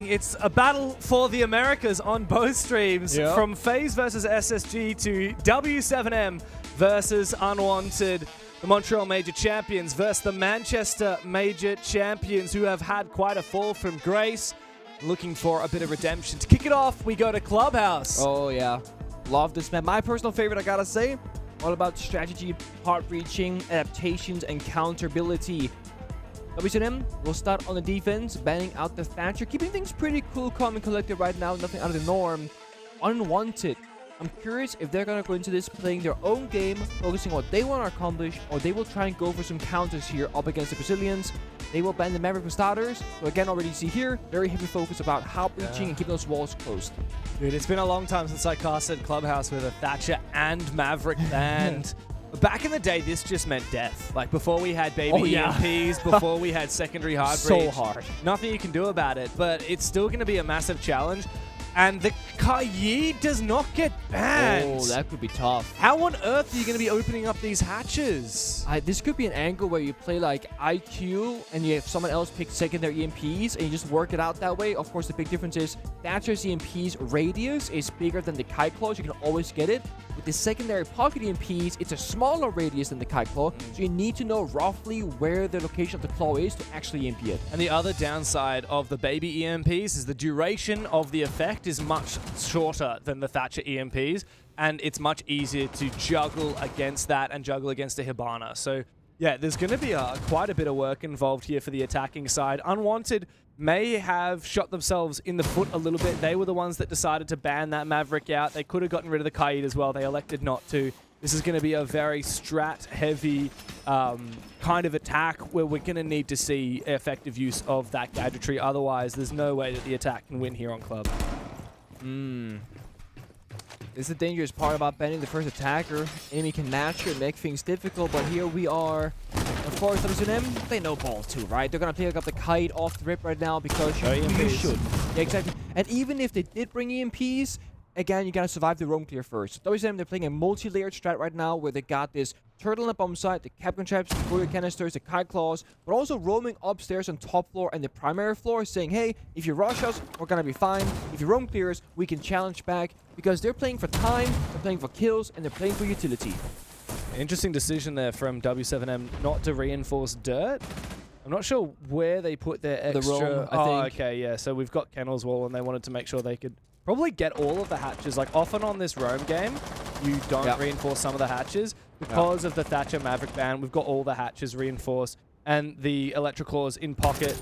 It's a battle for the Americas on both streams, from FaZe versus SSG to w7m versus Unwanted. The Montreal Major Champions versus the Manchester Major Champions, who have had quite a fall from grace, looking for a bit of redemption. To kick it off, we go to Clubhouse. Oh yeah, love this map. My personal favorite, I gotta say. All about strategy, heart-reaching, adaptations, and counterability. w7m will start on the defense, banning out the Thatcher, keeping things pretty cool, calm, and collected right now, nothing out of the norm. Unwanted. I'm curious if they're going to go into this playing their own game, focusing on what they want to accomplish, or they will try and go for some counters here up against the Brazilians. They will ban the Maverick for starters. So again, already see here, very heavy focus about how breaching and keeping those walls closed. Dude, it's been a long time since I casted Clubhouse with a Thatcher and Maverick banned. Back in the day, this just meant death. Like, before we had baby EMPs, before we had secondary hard breach. So hard. Nothing you can do about it, but it's still going to be a massive challenge. And the Kai does not get banned. Oh, that could be tough. How on earth are you going to be opening up these hatches? This could be an angle where you play like IQ and you have someone else pick secondary EMPs and you just work it out that way. Of course, the big difference is Thatcher's EMP's radius is bigger than the Kite Claws. You can always get it. With the secondary pocket EMPs, it's a smaller radius than the Kite Claw, so you need to know roughly where the location of the claw is to actually EMP it. And the other downside of the baby EMPs is the duration of the effect is much shorter than the Thatcher EMPs, and it's much easier to juggle against that and juggle against a Hibana. So yeah, there's going to be quite a bit of work involved here for the attacking side. Unwanted may have shot themselves in the foot a little bit. They were the ones that decided to ban that Maverick out. They could have gotten rid of the Kaid as well. They elected not to. This is going to be a very strat-heavy kind of attack where we're going to need to see effective use of that gadgetry. Otherwise, there's no way that the attack can win here on Club. This is the dangerous part about banning the first attacker. Enemy can naturally make things difficult, but here we are. Of course, w7m, they know ball too, right? They're going to pick up the Kite off the rip right now because you should. Yeah, exactly. And even if they did bring EMPs, again, you got to survive the roam clear first. w7m, they're playing a multi-layered strat right now where they got this turtle on the bomb site, the Capcom traps, the Warrior canisters, the Kite Claws, but also roaming upstairs on top floor and the primary floor, saying, hey, if you rush us, we're going to be fine. If you roam clears, we can challenge back, because they're playing for time, they're playing for kills, and they're playing for utility. Interesting decision there from w7m not to reinforce dirt. I'm not sure where they put their extra... The roam, I think. Okay, yeah. So we've got Kennel's Wall, and they wanted to make sure they could probably get all of the hatches. Like, often on this roam game, you don't reinforce some of the hatches. Because of the Thatcher Maverick ban, we've got all the hatches reinforced. And the Electroclaws in pocket.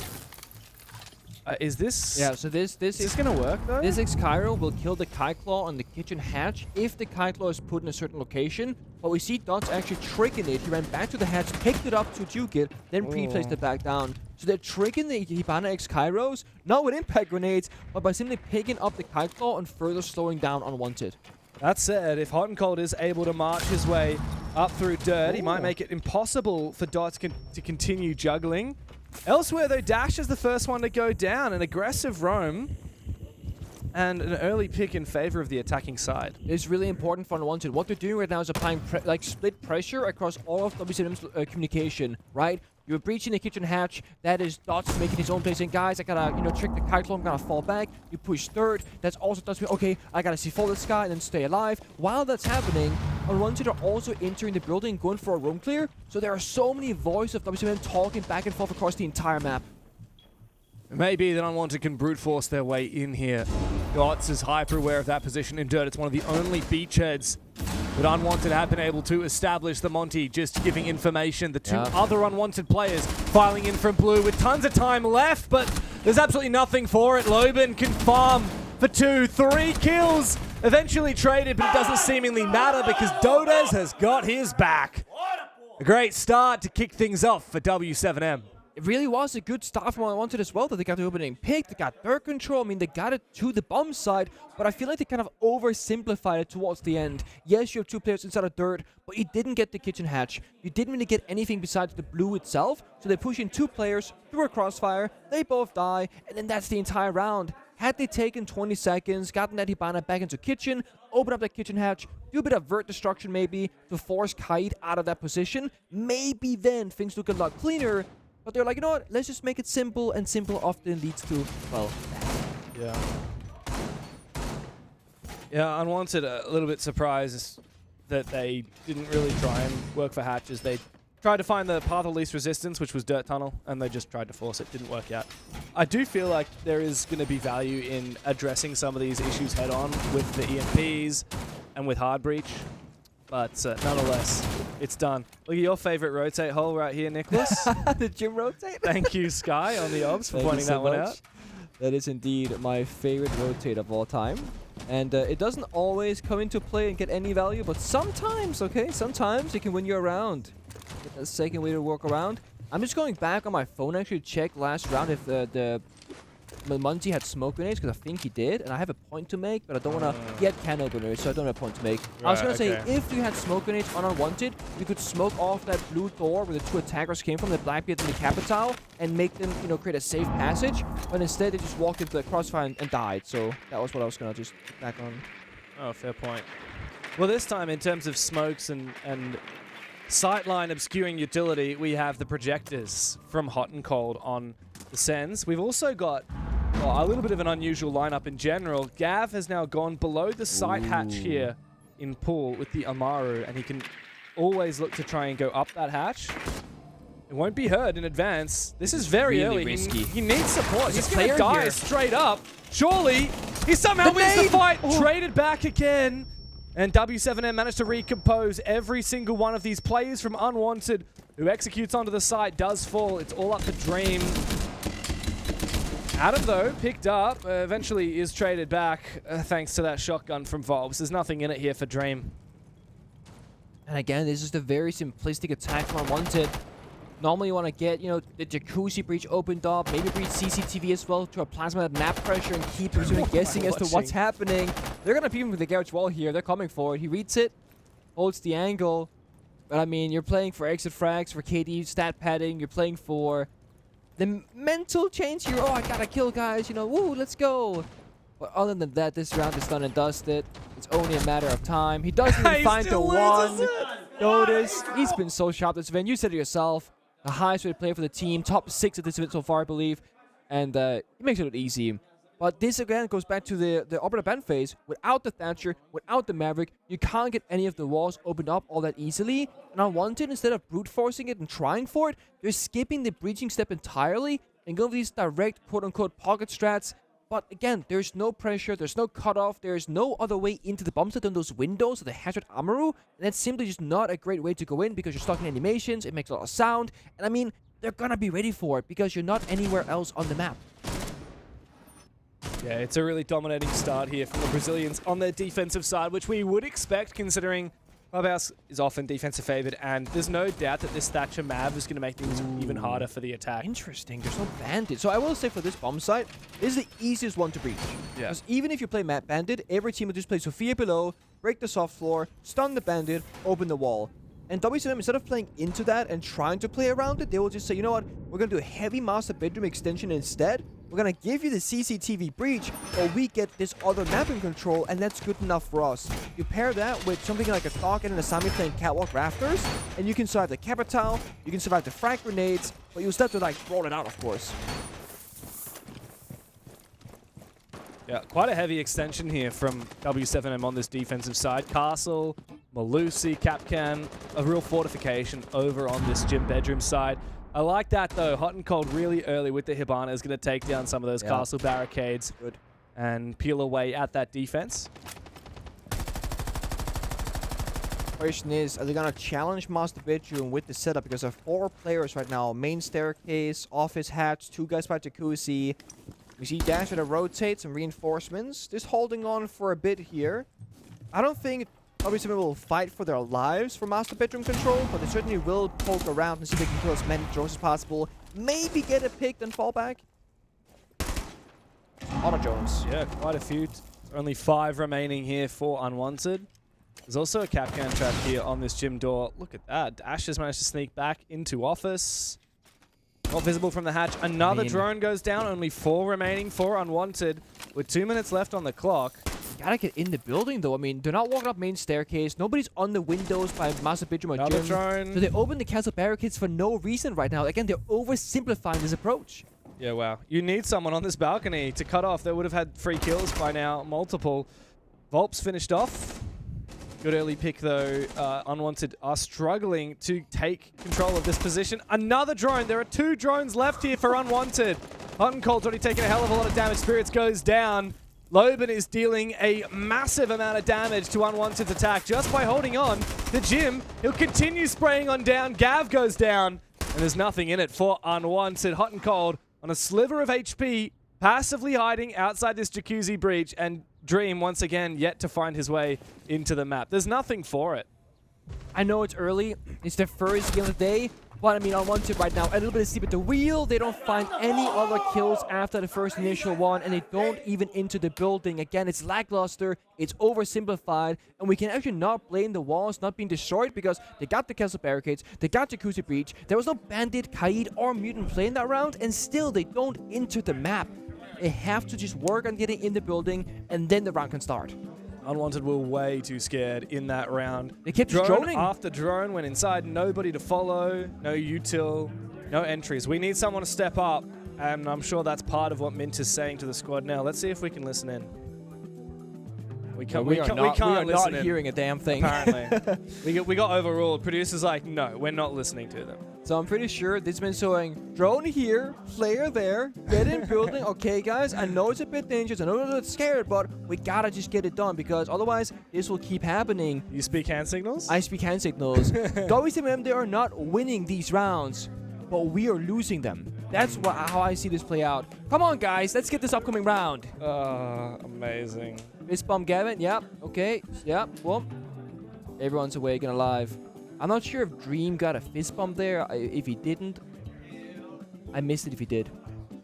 Is this... Yeah, so this is going to work, though? This X-Cairo will kill the Kite Claw on the kitchen hatch if the Kite Claw is put in a certain location. But we see Dots actually tricking it. He ran back to the hatch, picked it up to juke it, then pre-placed it back down. So they're tricking the Hibana X-Kairos, not with impact grenades, but by simply picking up the Kite Claw and further slowing down Unwanted. That said, if Hot and Cold is able to march his way up through dirt, he might make it impossible for Dots to continue juggling. Elsewhere, though, Dash is the first one to go down. An aggressive roam and an early pick in favor of the attacking side. It's really important for Unwanted. What they're doing right now is applying split pressure across all of w7m's communication, right? You're breaching the kitchen hatch. That is Dots making his own place. And guys, I gotta, trick the Kite Claw. I'm gonna fall back. You push third. That's also Dots. Okay, I gotta see fall the sky and then stay alive. While that's happening, Unwanted are also entering the building, going for a room clear. So there are so many voices of w7m talking back and forth across the entire map. Maybe that Unwanted can brute force their way in here. Dots is hyper aware of that position in dirt. It's one of the only beachheads that Unwanted have been able to establish. The Monty just giving information. The two other Unwanted players filing in from blue with tons of time left, but there's absolutely nothing for it. Loban can farm for 2, 3 kills. Eventually traded, but it doesn't seemingly matter because Dodes has got his back. A great start to kick things off for w7m. It really was a good start from Unwanted as well, that they got the opening pick, they got dirt control. I mean, they got it to the bomb side, but I feel like they kind of oversimplified it towards the end. Yes, you have 2 players inside of dirt, but you didn't get the kitchen hatch. You didn't really get anything besides the blue itself, so they push in 2 players through a crossfire, they both die, and then that's the entire round. Had they taken 20 seconds, gotten that Hibana back into kitchen, open up that kitchen hatch, do a bit of vert destruction maybe to force Kite out of that position, maybe then things look a lot cleaner. But they're like, you know what, let's just make it simple, and simple often leads to, well, bad. Yeah. Yeah, Unwanted, a little bit surprised that they didn't really try and work for hatches. They tried to find the path of least resistance, which was Dirt Tunnel, and they just tried to force it. Didn't work out. I do feel like there is going to be value in addressing some of these issues head-on with the EMPs and with Hard Breach, but nonetheless, it's done. Look at your favorite rotate hole right here, Nicholas. The gym rotate? Thank you, Sky, on the obs for pointing that one out. That is indeed my favorite rotate of all time. And it doesn't always come into play and get any value, but sometimes, okay, sometimes it can win you around. Get a second way to work around. I'm just going back on my phone actually to check last round if the Muncie had smoke grenades, because I think he did, and I have a point to make, but I don't want to. He had can openers, so I don't have a point to make. I was going to say, if you had smoke grenades on Unwanted, you could smoke off that blue door where the two attackers came from, the Blackbeard and the Capital, and make them, you know, create a safe passage. But instead, they just walked into the crossfire and died. So that was what I was going to just back on. Oh, fair point. Well, this time, in terms of smokes and sightline obscuring utility, we have the projectors from Hot and Cold on the Sens. We've also got a little bit of an unusual lineup in general. Gav has now gone below the sight hatch here in pool with the Amaru, and he can always look to try and go up that hatch. It won't be heard in advance. This is very really early. risky. He needs support. There's He's a going to player die here. straight up. Surely he somehow wins the fight. Traded back again. And w7m managed to recompose. Every single one of these players from Unwanted who executes onto the site does fall. It's all up to Dream. Adam, though, picked up, eventually is traded back thanks to that shotgun from Volbs. There's nothing in it here for Dream. And again, this is the very simplistic attack from Unwanted. Normally you want to get, you know, the Jacuzzi breach opened up, maybe breach CCTV as well to apply some of that map pressure and keep them guessing as to what's happening. They're going to beat him with the garage wall here. They're coming for it. He reads it, holds the angle. But I mean, you're playing for exit frags, for KD stat padding. You're playing for the mental change here. Oh, I got to kill guys, you know, woo, let's go. But other than that, this round is done and dusted. It's only a matter of time. He doesn't even find the one. Notice, he's been so sharp this event. You said it yourself. The highest rated player for the team, top 6 of this event so far, I believe, and he makes it look easy. But this again goes back to the operative band phase. Without the Thatcher, without the Maverick, you can't get any of the walls opened up all that easily. And Unwanted, instead of brute forcing it and trying for it, they're skipping the breaching step entirely and going for these direct quote-unquote pocket strats. But again, there's no pressure, there's no cutoff, there's no other way into the bomb site than those windows of the Hazard Amaru, and that's simply just not a great way to go in because you're stuck in animations, it makes a lot of sound, and I mean, they're gonna be ready for it because you're not anywhere else on the map. Yeah, it's a really dominating start here from the Brazilians on their defensive side, which we would expect considering Clubhouse is often defensive favored, and there's no doubt that this Thatcher Mav is going to make things even harder for the attack. Interesting. There's no bandit. So I will say for this bomb site, this is the easiest one to breach. Yeah. Because even if you play Map Bandit, every team will just play Sophia below, break the soft floor, stun the bandit, open the wall. And w7m, instead of playing into that and trying to play around it, they will just say, you know what, we're going to do a heavy master bedroom extension instead. We're going to give you the CCTV breach, or we get this other mapping control, and that's good enough for us. You pair that with something like a Thok and an Asami playing Catwalk Rafters, and you can survive the Capital, you can survive the frag grenades, but you still have to, like, roll it out, of course. Yeah, quite a heavy extension here from w7m on this defensive side. Castle, Malusi, Capcan, a real fortification over on this gym bedroom side. I like that, though. Hot and Cold really early with the Hibana is going to take down some of those castle barricades and peel away at that defense. Question is, are they going to challenge Master Bedroom with the setup? Because there are 4 players right now. Main staircase, office hatch, 2 guys by Jacuzzi. We see Dash with a rotate, some reinforcements. Just holding on for a bit here. I don't think w7m will fight for their lives for Master Bedroom control, but they certainly will poke around and see if they can kill as many drones as possible. Maybe get a pick, then fall back. Auto Jones. Yeah, quite a few. Only 5 remaining here for Unwanted. There's also a Capcan trap here on this gym door. Look at that. Dash has managed to sneak back into office. Not visible from the hatch. Another drone goes down. Only 4 remaining for Unwanted with 2 minutes left on the clock. Gotta get in the building, though. I mean, they're not walking up main staircase. Nobody's on the windows by Master Bedroom or Another gym. drone. So they open the castle barricades for no reason right now. Again, they're oversimplifying this approach. Yeah, wow. You need someone on this balcony to cut off. They would have had 3 kills by now, multiple. Volp's finished off. Good early pick, though. Unwanted are struggling to take control of this position. Another drone. There are 2 drones left here for Unwanted. Hot and Cold's already taken a hell of a lot of damage. Spirits goes down. Loban is dealing a massive amount of damage to Unwanted's attack just by holding on. The Jim, he'll continue spraying on down. Gav goes down. And there's nothing in it for Unwanted. Hot and Cold on a sliver of HP, passively hiding outside this jacuzzi breach, and Dream once again yet to find his way into the map. There's nothing for it. I know it's early. It's the first game of the day. But I mean, Unwanted right now, a little bit of sleep at the wheel. They don't find any other kills after the first initial one, and they don't even enter the building. Again, it's lackluster, it's oversimplified, and we can actually not blame the walls not being destroyed because they got the castle barricades, they got the jacuzzi breach, there was no bandit, Kaid, or mutant playing that round, and still they don't enter the map. They have to just work on getting in the building, and then the round can start. Unwanted were way too scared in that round. They kept drone droning. after drone went inside, nobody to follow, no util, no entries. We need someone to step up, and I'm sure that's part of what Mint is saying to the squad now. Let's see if we can listen in. We are not hearing a damn thing. Apparently. we got overruled. Producers like, no, we're not listening to them. So I'm pretty sure this has been showing drone here, player there, get in building. Okay, guys, I know it's a bit dangerous. I know it's a bit scared, but we gotta just get it done because otherwise this will keep happening. You speak hand signals? I speak hand signals. w7m, they are not winning these rounds, but we are losing them. That's how I see this play out. Come on, guys, let's get this upcoming round. Amazing. Fist bump Gavin, yep, okay, yep, well, everyone's awake and alive. I'm not sure if Dream got a fist bump there. If he didn't, I missed it if he did.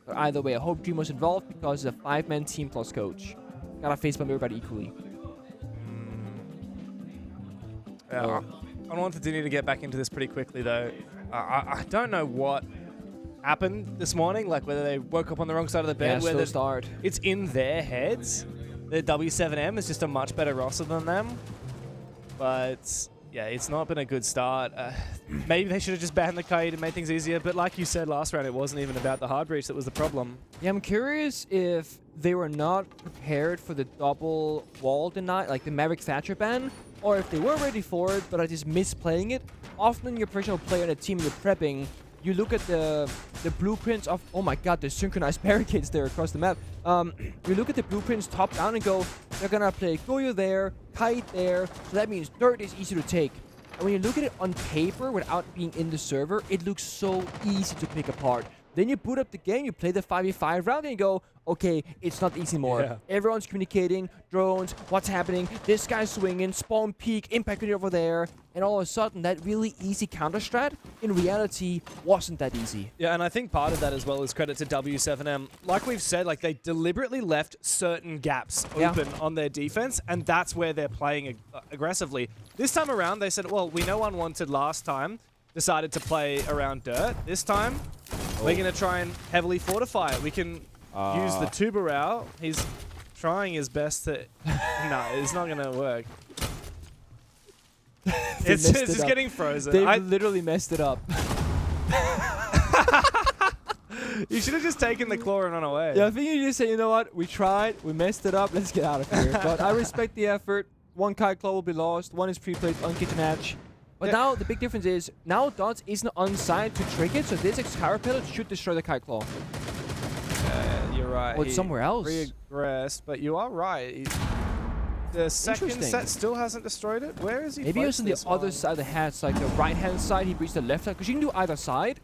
But either way, I hope Dream was involved because it's a 5-man team plus coach. Gotta fist bump everybody equally. Yeah, Unwanted do need to get back into this pretty quickly, though. I don't know what happened this morning, like whether they woke up on the wrong side of the bed, whether it's in their heads. The w7m is just a much better roster than them. But yeah, it's not been a good start. Maybe they should have just banned the Kaid and made things easier. But like you said last round, it wasn't even about the hard breach that was the problem. Yeah, I'm curious if they were not prepared for the double wall deny, like the Maverick Thatcher ban, or if they were ready for it, but are just misplaying it. Often when you're a professional player in a team, you're prepping, you look at the blueprints of, oh my god, there's synchronized barricades there across the map. You look at the blueprints top down and go, they're gonna play Goyo there, Kite there, so that means dirt is easy to take. And when you look at it on paper without being in the server, it looks so easy to pick apart. Then you boot up the game, you play the 5v5 round, and you go, okay, it's not easy anymore. Yeah. Everyone's communicating, drones, what's happening, this guy's swinging, spawn peak, impact grenade over there, and all of a sudden, that really easy counter strat, in reality, wasn't that easy. Yeah, and I think part of that as well is credit to w7m. Like we've said, like they deliberately left certain gaps open on their defense, and that's where they're playing aggressively. This time around, they said, well, we know Unwanted last time decided to play around dirt. This time, we're going to try and heavily fortify it. We can use the Tubarao. He's trying his best to... No, it's not going to work. It's just getting frozen. They literally messed it up. You should have just taken the claw and run away. Yeah, I think you just say, you know what? We tried. We messed it up. Let's get out of here. But I respect the effort. One Kite Claw will be lost. One is pre-played on Kitchen Hatch. But now the big difference is, now Dots isn't on side to trick it, so this Excara pellet should destroy the Kite Claw. You're right. Or it's somewhere else. Regressed, but you are right. The second set still hasn't destroyed it. Where is he? Maybe it was on the other side of the hatch, like the right-hand side, he breached the left side, because you can do either side.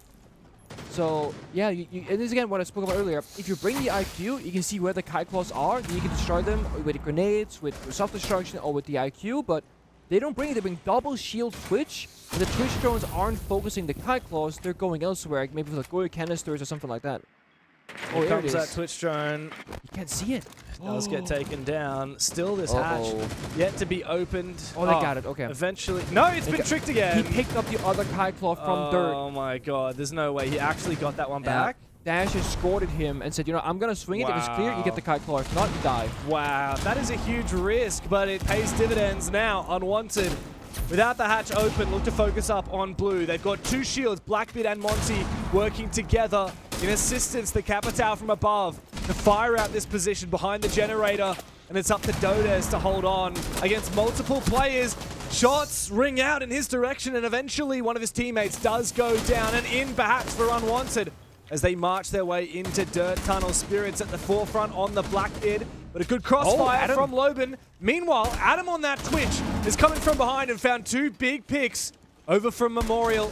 So, yeah, and this is again what I spoke about earlier. If you bring the IQ, you can see where the Kite Claws are, you can destroy them with grenades, with self-destruction, or with the IQ, but they don't bring it. They bring double shield Twitch. And the Twitch drones aren't focusing the Kite Claws. They're going elsewhere, maybe with like Goyo canisters or something like that. Here comes that Twitch drone. You can't see it. It does get taken down. Still this hatch yet to be opened. Oh, they got it. Okay. Eventually. No, it's been tricked again. He picked up the other Kite Claw from dirt. Oh my god. There's no way. He actually got that one back. Dash escorted him and said, you know, I'm going to swing it. If it's clear, you get the Kite Claw. If not, you die. Wow. That is a huge risk, but it pays dividends now. Unwanted. Without the hatch open, look to focus up on blue. They've got two shields, Blackbeard and Monty, working together in assistance, the Capitao from above to fire out this position behind the generator. And it's up to Dodes to hold on against multiple players. Shots ring out in his direction, and eventually one of his teammates does go down and in perhaps for Unwanted as they march their way into Dirt Tunnel. Spirits at the forefront on the Blackbeard, but a good crossfire from Loban. Meanwhile, Adam on that Twitch is coming from behind and found 2 big picks over from Memorial.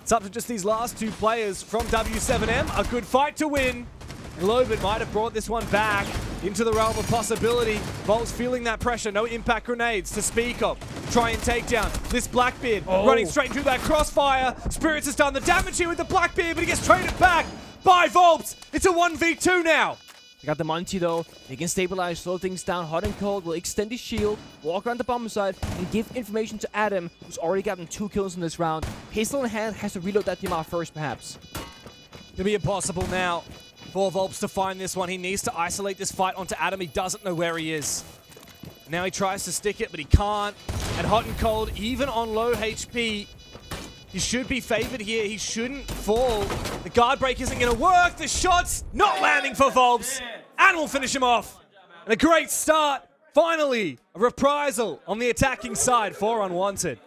It's up to just these last 2 players from w7m. A good fight to win. And Loban might have brought this one back into the realm of possibility. Volt's feeling that pressure. No impact grenades to speak of. Try and take down this Blackbeard. Running straight into that crossfire. Spirits has done the damage here with the Blackbeard, but he gets traded back by Volts. It's a 1v2 now. They got the Monty though. They can stabilize, slow things down. Hot and Cold will extend his shield, walk around the bomb side, and give information to Adam, who's already gotten 2 kills in this round. Pistol in hand, has to reload that Yamaha first, perhaps. It'll be impossible now for Volps to find this one. He needs to isolate this fight onto Adam. He doesn't know where he is. Now he tries to stick it, but he can't. And Hot and Cold, even on low HP, he should be favored here. He shouldn't fall. The guard break isn't going to work. The shot's not landing for Volps. And we'll finish him off. And a great start. Finally, a reprisal on the attacking side for Unwanted.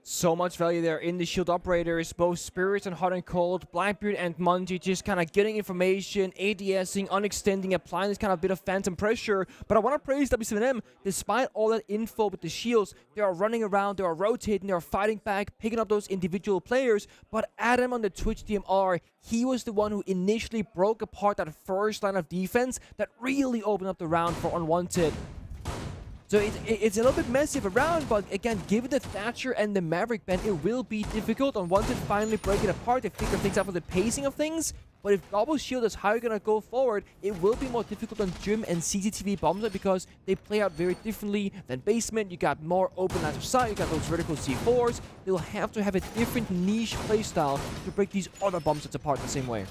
So much value there in the shield operators, both Spirits and Hot and Cold, Blackbeard and Mungie just kind of getting information, ADSing, unextending, applying this kind of bit of phantom pressure. But I want to praise w7m. Despite all that info with the shields, they are running around, they are rotating, they are fighting back, picking up those individual players. But Adam on the Twitch DMR, he was the one who initially broke apart that first line of defense that really opened up the round for Unwanted. So it's a little bit messy of a round, but again, given the Thatcher and the Maverick ban, it will be difficult. Unwanted finally break it apart, they figure things out for the pacing of things. But if Double Shield is how you're going to go forward, it will be more difficult on Gym and CCTV bombs because they play out very differently than Basement. You got more open lines of sight, you got those vertical C4s. They'll have to have a different niche playstyle to break these other bomb sets apart the same way.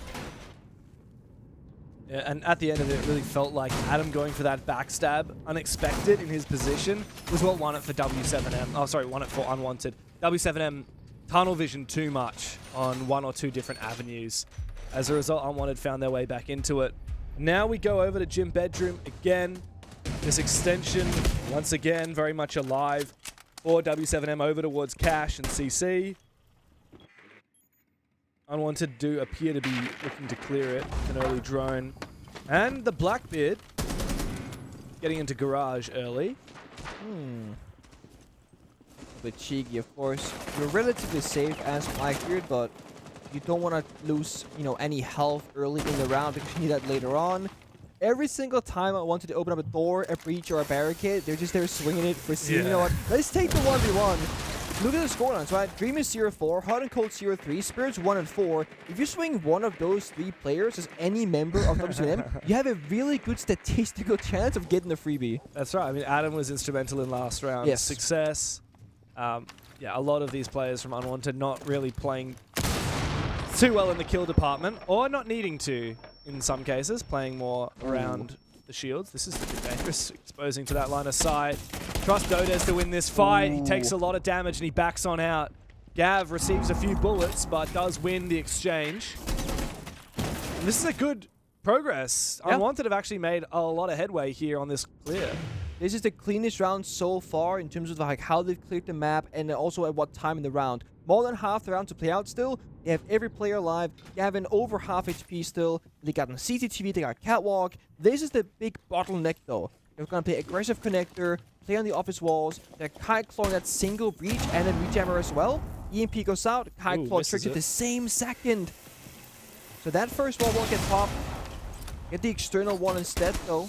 Yeah, and at the end of it, it really felt like Adam going for that backstab, unexpected in his position, was what won it for w7m. Oh, sorry, won it for Unwanted. w7m tunnel vision too much on 1 or 2 different avenues. As a result, Unwanted found their way back into it. Now we go over to Gym Bedroom again. This extension, once again, very much alive for w7m over towards Cash and CC. Unwanted do appear to be looking to clear it with an early drone. And the Blackbeard getting into garage early. A bit cheeky, of course. You're relatively safe as Blackbeard, but you don't want to lose, any health early in the round because you need that later on. Every single time I wanted to open up a door, a breach, or a barricade, they're just there swinging it for seeing, you know what, let's take the 1v1. Look at the scorelines, right? Dream is 0-4, Hot and Cold 0-3, Spirits 1-4. If you swing one of those 3 players as any member of w7m, you have a really good statistical chance of getting the freebie. That's right. I mean, Adam was instrumental in last round. Yes. Success. Yeah, a lot of these players from Unwanted not really playing too well in the kill department, or not needing to in some cases, playing more around the shields. This is a bit dangerous, exposing to that line of sight. Trust Dodes to win this fight. He takes a lot of damage and he backs on out. Gav receives a few bullets, but does win the exchange. And this is a good progress. Yeah. Unwanted have actually made a lot of headway here on this clear. This is the cleanest round so far in terms of how they've cleared the map and also at what time in the round. More than half the round to play out still. They have every player alive. Gavin over half HP still. They got on CCTV, they got Catwalk. This is the big bottleneck though. They're going to play aggressive connector, play on the office walls. They're kite clawing that single breach and then rejammer as well. EMP goes out, kite claw triggered the same second. So that first wall won't get popped. Get the external one instead though.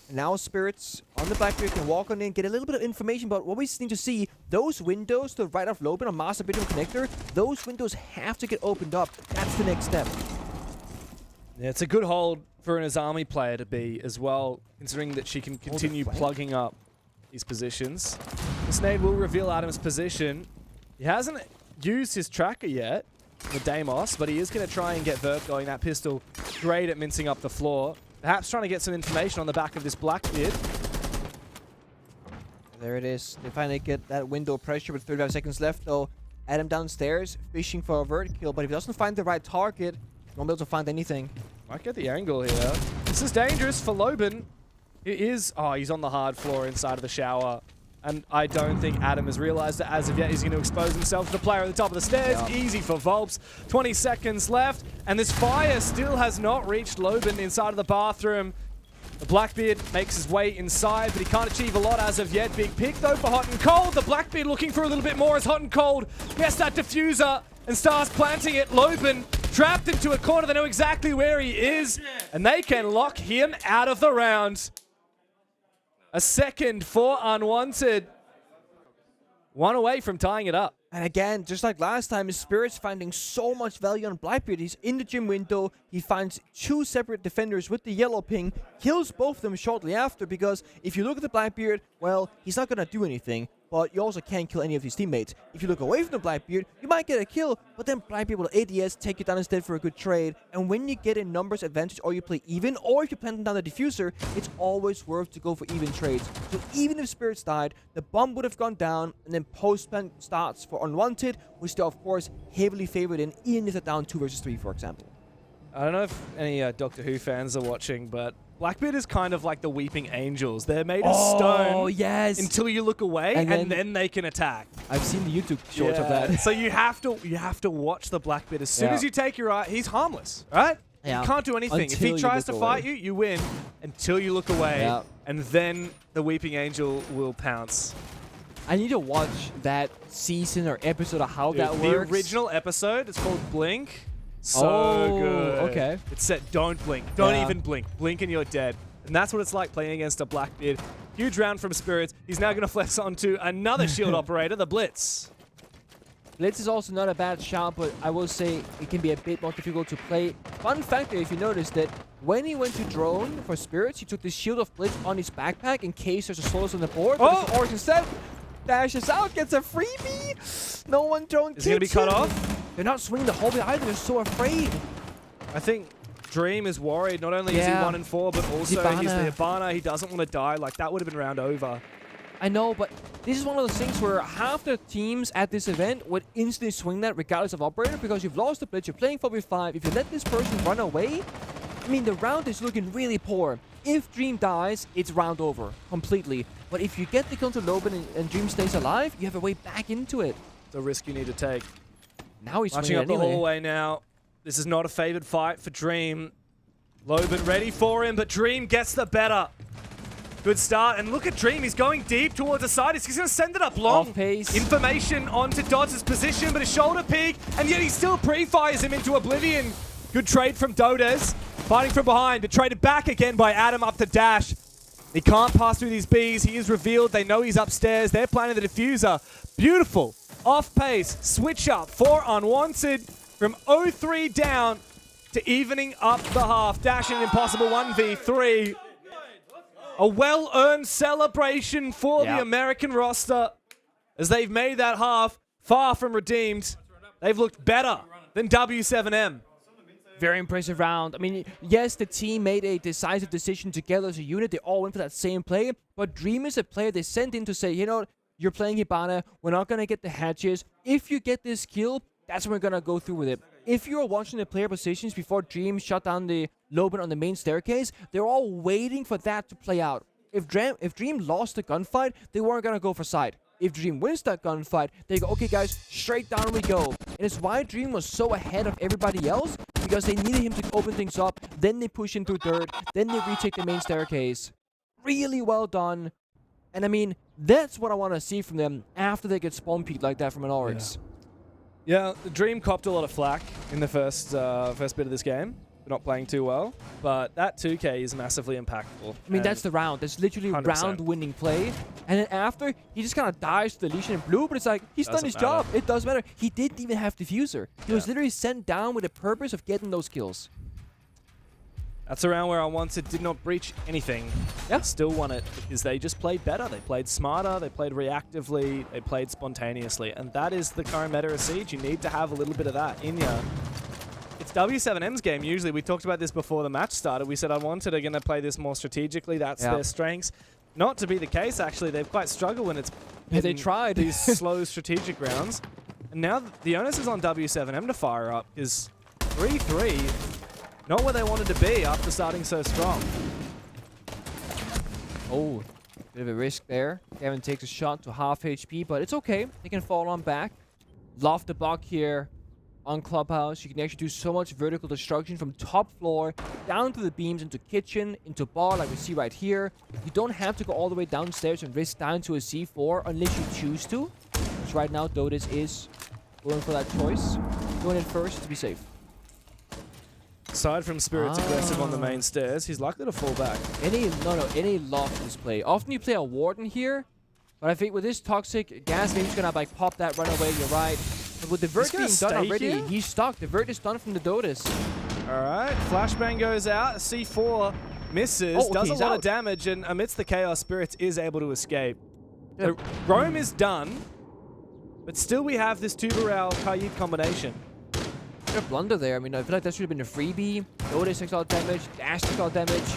And now Spirits on the Blackbeard can walk on in, get a little bit of information, but what we just need to see, those windows to the right of Loban on Master Bedroom Connector, those windows have to get opened up. That's the next step. Yeah, it's a good hold for an Azami player to be as well, considering that she can continue plugging up these positions. This nade will reveal Adam's position. He hasn't used his tracker yet, the Deimos, but he is going to try and get Vert going. That pistol, great at mincing up the floor. Perhaps trying to get some information on the back of this Blackbeard. There it is. They finally get that window pressure with 35 seconds left though. Adam downstairs, fishing for a vert kill, but if he doesn't find the right target, Won't be able to find anything. Might get the angle here. This is dangerous for Loban. It is. Oh, he's on the hard floor inside of the shower. And I don't think Adam has realized that as of yet. He's going to expose himself to the player at the top of the stairs. Yeah. Easy for Volps. 20 seconds left. And this fire still has not reached Loban inside of the bathroom. The Blackbeard makes his way inside, but he can't achieve a lot as of yet. Big pick, though, for Hot and Cold. The Blackbeard looking for a little bit more as Hot and Cold gets that diffuser and starts planting it. Loban trapped into a corner. They know exactly where he is, and they can lock him out of the round. A second for Unwanted. One away from tying it up. And again, just like last time, Spirit's finding so much value on Blackbeard. He's in the gym window. He finds 2 separate defenders with the yellow ping, kills both of them shortly after, because if you look at the Blackbeard, well, he's not going to do anything, but you also can't kill any of his teammates. If you look away from the Blackbeard, you might get a kill, but then Blackbeard will ADS, take you down instead for a good trade. And when you get a numbers advantage, or you play even, or if you plant down the diffuser, it's always worth to go for even trades. So even if Spirits died, the bomb would have gone down, and then post-plant starts for Unwanted, which they're of course heavily favored in, even if they're down 2 versus 3, for example. I don't know if any Doctor Who fans are watching, but Blackbeard is kind of like the Weeping Angels. They're made of stone until you look away, and then they can attack. I've seen the YouTube shorts of that. So you have to watch the Blackbeard. As soon as you take your eye, he's harmless, right? Yeah. You can't do anything. Until if he tries to fight you, you win until you look away, and then the Weeping Angel will pounce. I need to watch that season or episode of how that works. The original episode, it's called Blink. So good. Okay. It said, don't blink. Don't even blink. Blink and you're dead. And that's what it's like playing against a Blackbeard. Huge round from Spirits. He's now going to flex onto another shield operator, the Blitz. Blitz is also not a bad shot, but I will say it can be a bit more difficult to play. Fun fact, if you noticed that when he went to drone for Spirits, he took the shield of Blitz on his backpack in case there's a slowest on the board. But if Oryx instead dashes out, gets a freebie. No one drone kills him. Is he going to be cut off? They're not swinging the whole way either. They're so afraid. I think Dream is worried. Not only is he 1 and 4, but also he's the Hibana. He doesn't want to die. Like, that would have been round over. I know, but this is one of those things where half the teams at this event would instantly swing that regardless of operator, because you've lost the blitz, you're playing 4v5. If you let this person run away, I mean, the round is looking really poor. If Dream dies, it's round over completely. But if you get the kill to Loban and Dream stays alive, you have a way back into it. It's a risk you need to take. Now he's marching up the hallway now. This is not a favored fight for Dream. Loban ready for him, but Dream gets the better. Good start, and look at Dream. He's going deep towards the side. He's going to send it up long. Off pace. Information onto Dodds' position, but a shoulder peek, and yet he still pre-fires him into oblivion. Good trade from Dodes. Fighting from behind, but traded back again by Adam up to Dash. He can't pass through these bees. He is revealed. They know he's upstairs. They're planning the diffuser. Beautiful. Off pace. Switch up for Unwanted from 0-3 down to evening up the half. Dash an impossible 1v3. A well-earned celebration for the American roster as they've made that half far from redeemed. They've looked better than w7m. Very impressive round. I mean, yes, the team made a decisive decision together as a unit. They all went for that same play. But Dream is a player they sent in to say, you know, you're playing Hibana. We're not going to get the hatches. If you get this kill, that's when we're going to go through with it. If you were watching the player positions before Dream shut down the Loban on the main staircase, they're all waiting for that to play out. If Dream lost the gunfight, they weren't going to go for side. If Dream wins that gunfight, they go, okay, guys, straight down we go. And it's why Dream was so ahead of everybody else, because they needed him to open things up. Then they push into dirt. Then they retake the main staircase. Really well done. And I mean, that's what I want to see from them after they get spawn peeked like that from an Oryx. Yeah, the Dream copped a lot of flack in the first bit of this game. They're not playing too well, but that 2K is massively impactful. I mean, that's the round. That's literally a round-winning play. And then after, he just kind of dies to the Legion in blue, but it's like, he's done his job. It doesn't matter. He didn't even have diffuser. He was literally sent down with the purpose of getting those kills. That's a round where Unwanted did not breach anything. Yeah. Still won it because they just played better. They played smarter. They played reactively. They played spontaneously. And that is the current meta of Siege. You need to have a little bit of that in you. It's w7m's game usually. We talked about this before the match started. We said Unwanted are going to play this more strategically. That's their strengths. Not to be the case, actually. They've quite struggled when it's they tried these slow strategic rounds. And now the onus is on w7m to fire up, because 3-3. Not where they wanted to be after starting so strong. Oh, bit of a risk there. Gavin takes a shot to half HP, but it's okay. They can fall on back. Love the block here on Clubhouse. You can actually do so much vertical destruction from top floor down to the beams, into kitchen, into bar, like we see right here. You don't have to go all the way downstairs and risk down to a C4 unless you choose to. Because right now, Dotis is going for that choice. Going in first to be safe. Aside from Spirit's aggressive on the main stairs, he's likely to fall back. Any loft in this play. Often you play a Warden here, but I think with this toxic gas, maybe he's gonna like pop that runaway. You're right. But with the vert being done already, he's stuck. The vert is done from the Dotis. All right, flashbang goes out. C4 misses, does a lot of damage, and amidst the chaos, Spirits is able to escape. The roam is done, but still we have this Tuberal Kaid combination. A blunder there. I mean, I feel like that should have been a freebie. Dotis takes all damage. Dash takes all damage.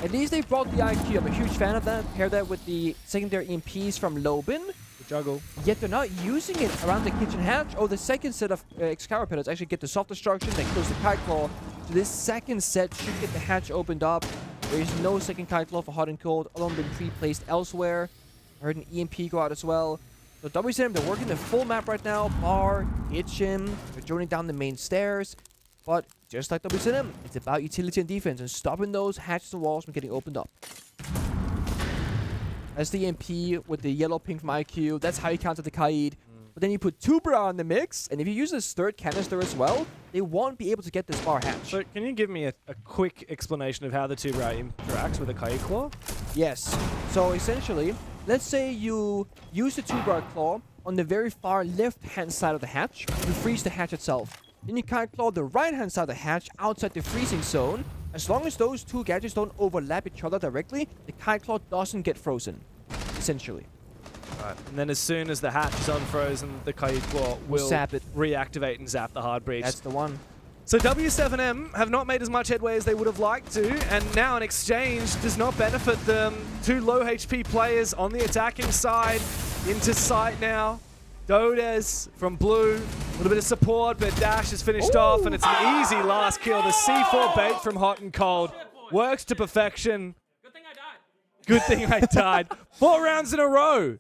At least they brought the IQ. I'm a huge fan of that. Pair that with the secondary EMPs from Lobin. The juggle. Yet they're not using it around the kitchen hatch. Oh, the second set of Excalibur pillars actually get the soft destruction. They close the kite claw. So this second set should get the hatch opened up. There is no second kite claw for hot and cold. All of them been pre-placed elsewhere. I heard an EMP go out as well. So w7m, they're working the full map right now. Bar, kitchen, they're joining down the main stairs. But just like w7m, it's about utility and defense and stopping those hatches and walls from getting opened up. That's the EMP with the yellow-pink from IQ. That's how you counter the Kaid. But then you put Tubra in the mix, and if you use this third canister as well, they won't be able to get this bar hatch. So can you give me a quick explanation of how the Tubra interacts with the Kaid Claw? Yes. So essentially, let's say you use the Two-Bar Claw on the very far left-hand side of the hatch to freeze the hatch itself. Then you Kite Claw the right-hand side of the hatch outside the freezing zone. As long as those two gadgets don't overlap each other directly, the Kite Claw doesn't get frozen, essentially. Right. And then as soon as the hatch is unfrozen, the Kaid Claw will zap it. Reactivate and zap the hard breach. That's the one. So w7m have not made as much headway as they would have liked to, and now an exchange does not benefit them. Two low HP players on the attacking side into sight now. Dodes from blue, a little bit of support, but Dash is finished off, and it's an easy last kill. The C4 bait from Hot and Cold works to perfection. Good thing I died. Good thing I died. 4 rounds in a row.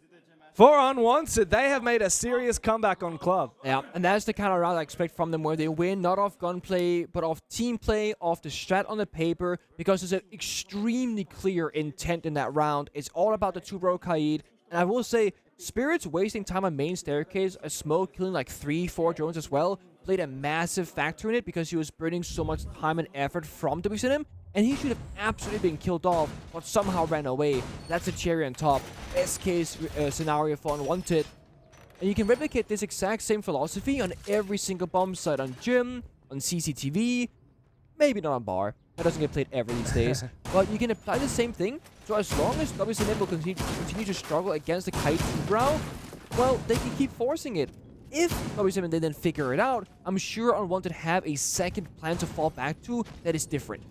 For Unwanted, they have made a serious comeback on Club. Yeah, and that's the kind of round I expect from them, where they win not off gunplay, but off team play, off the strat on the paper, because there's an extremely clear intent in that round. It's all about the two-bro Kaid, and I will say, Spirit's wasting time on main staircase, a smoke killing like 3-4 drones as well, played a massive factor in it because he was burning so much time and effort from w7m. And he should have absolutely been killed off, but somehow ran away. That's a cherry on top. Best case scenario for Unwanted. And you can replicate this exact same philosophy on every single bomb site, on gym, on CCTV, maybe not on bar. That doesn't get played ever these days. But you can apply the same thing. So as long as w7m will continue to struggle against the Kite Brow, well, they can keep forcing it. If w7m they then figure it out, I'm sure Unwanted have a second plan to fall back to that is different.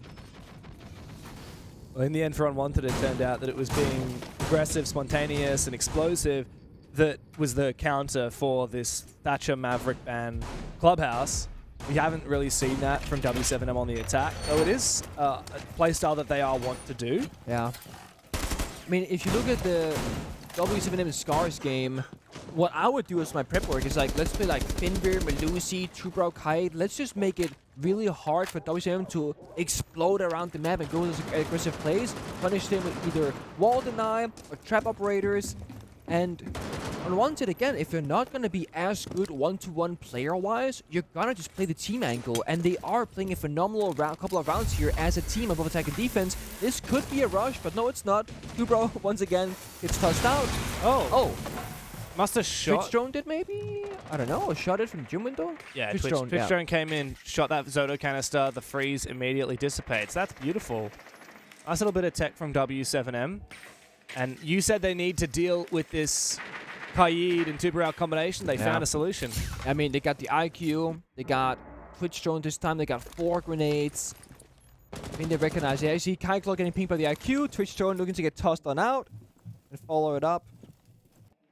Well, in the end, for Unwanted, it turned out that it was being aggressive, spontaneous, and explosive that was the counter for this Thatcher Maverick ban Clubhouse. We haven't really seen that from w7m on the attack, though it is a playstyle that they are wont to do. Yeah. I mean, if you look at the w7m Scars game, what I would do as my prep work is like, let's play like Finbir, Melusi, Tubro, Kaid. Let's just make it really hard for w7m to explode around the map and go to aggressive plays. Punish them with either wall deny or trap operators. And Unwanted, again, if you're not going to be as good one-to-one player-wise, you're going to just play the team angle. And they are playing a phenomenal couple of rounds here as a team above attack and defense. This could be a rush, but no, it's not. Tubro, once again, gets tossed out. Oh. Must have shot. Twitch drone did maybe? I don't know. Shot it from gym window? Yeah, Twitch drone came in, shot that Zoto canister. The freeze immediately dissipates. That's beautiful. Nice little bit of tech from w7m. And you said they need to deal with this Kaid and Tuberal combination. They found a solution. I mean, they got the IQ. They got Twitch drone this time. They got 4 grenades. I mean, they recognize it. I see Kite Claw getting pinged by the IQ. Twitch drone looking to get tossed on out and follow it up.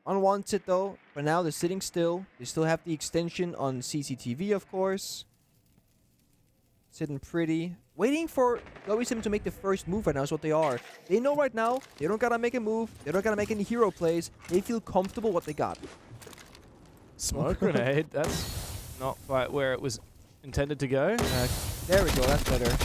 Unwanted, though. For now, they're sitting still. They still have the extension on CCTV, of course. sitting pretty, waiting for w7m to make the first move right now is what they are. They know right now they don't gotta make a move. They don't gotta make any hero plays. They feel comfortable what they got. Smoke grenade. That's not quite where it was intended to go. There we go. That's better.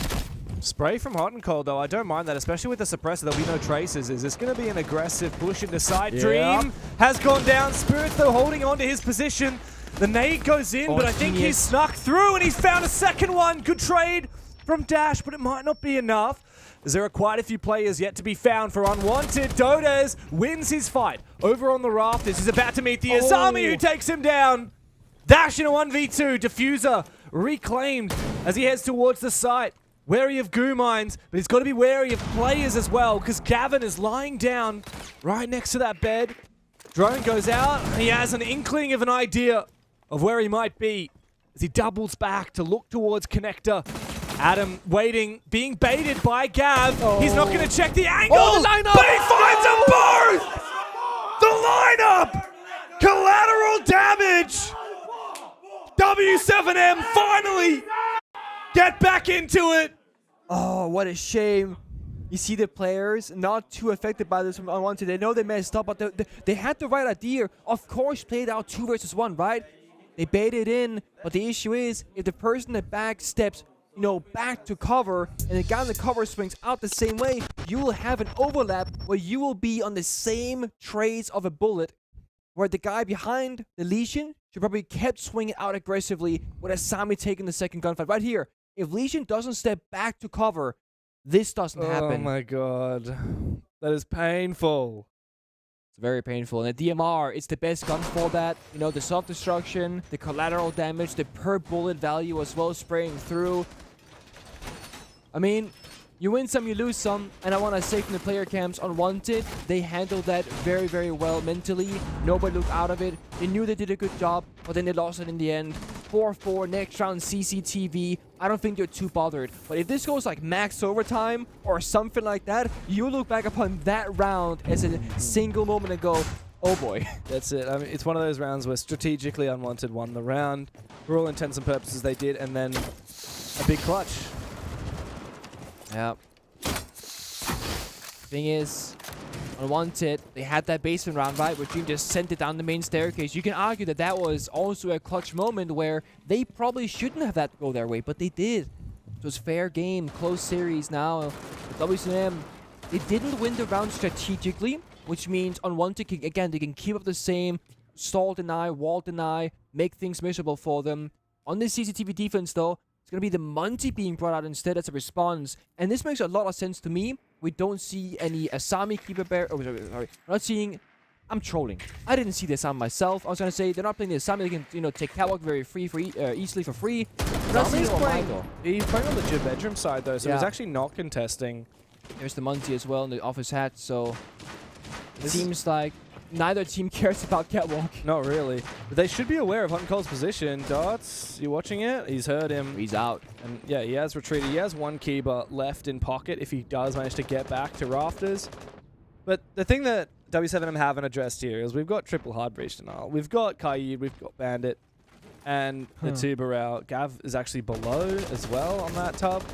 Spray from Hot and Cold, though. I don't mind that, especially with the suppressor. There'll be no traces. Is this going to be an aggressive push into side? Dream has gone down. Spirit, though, holding on to his position. The nade goes in, but I think he's snuck through, and he's found a second one. Good trade from Dash, but it might not be enough, as there are quite a few players yet to be found for Unwanted. Dodes wins his fight over on the rafters. He's about to meet the Asami, who takes him down. Dash in a 1v2. Diffuser reclaimed as he heads towards the site. Wary of goo mines, but he's got to be wary of players as well, because Gavin is lying down right next to that bed. Drone goes out, and he has an inkling of an idea of where he might be as he doubles back to look towards Connector. Adam waiting, being baited by Gav. He's not going to check the angle, but he finds them both! The lineup! Collateral damage! W7m finally get back into it! Oh, what a shame. You see the players not too affected by this from Unwanted. They know they messed up, but they had the right idea. Of course, played out 2 versus 1, right? They baited in, but the issue is, if the person at back steps, back to cover, and the guy in the cover swings out the same way, you will have an overlap where you will be on the same trace of a bullet, where the guy behind the Legion should probably kept swinging out aggressively with Asami taking the second gunfight. Right here, if Legion doesn't step back to cover, this doesn't happen. Oh my god. That is painful. It's very painful. And the DMR, it's the best gun for that. The self-destruction, the collateral damage, the per bullet value as well, spraying through. I mean, you win some, you lose some, and I want to say from the player camps, Unwanted, they handled that very, very well mentally. Nobody looked out of it. They knew they did a good job, but then they lost it in the end. 4-4, next round CCTV. I don't think they're too bothered. But if this goes like max overtime or something like that, you look back upon that round as a single moment and go, oh boy. That's it. I mean, it's one of those rounds where strategically Unwanted won the round. For all intents and purposes, they did, and then a big clutch. Yeah. Thing is, Unwanted, they had that basement round, right, where Dream just sent it down the main staircase. You can argue that that was also a clutch moment where they probably shouldn't have that go their way, but they did. It was fair game, close series now. w7m, they didn't win the round strategically, which means Unwanted, again, they can keep up the same stall deny, wall deny, make things miserable for them. On this CCTV defense, though, it's going to be the Monty being brought out instead as a response. And this makes a lot of sense to me. We don't see any Asami keeper bear. Oh, sorry. We're not seeing... I'm trolling. I didn't see the Asami myself. I was going to say, they're not playing the Asami. They can, take catwalk very free for easily for free. He's playing on the gym bedroom side, though, so he's actually not contesting. There's the Monty as well in the office hat, so... It seems like neither team cares about catwalk. Not really. But they should be aware of Hot and Cold's position. Dots, you watching it? He's heard him. He's out. And yeah, he has retreated. He has one Kiba left in pocket if he does manage to get back to rafters. But the thing that w7m haven't addressed here is we've got triple hard breach denial. We've got Kaid, we've got Bandit, and the two Burrell. Gav is actually below as well on that tub.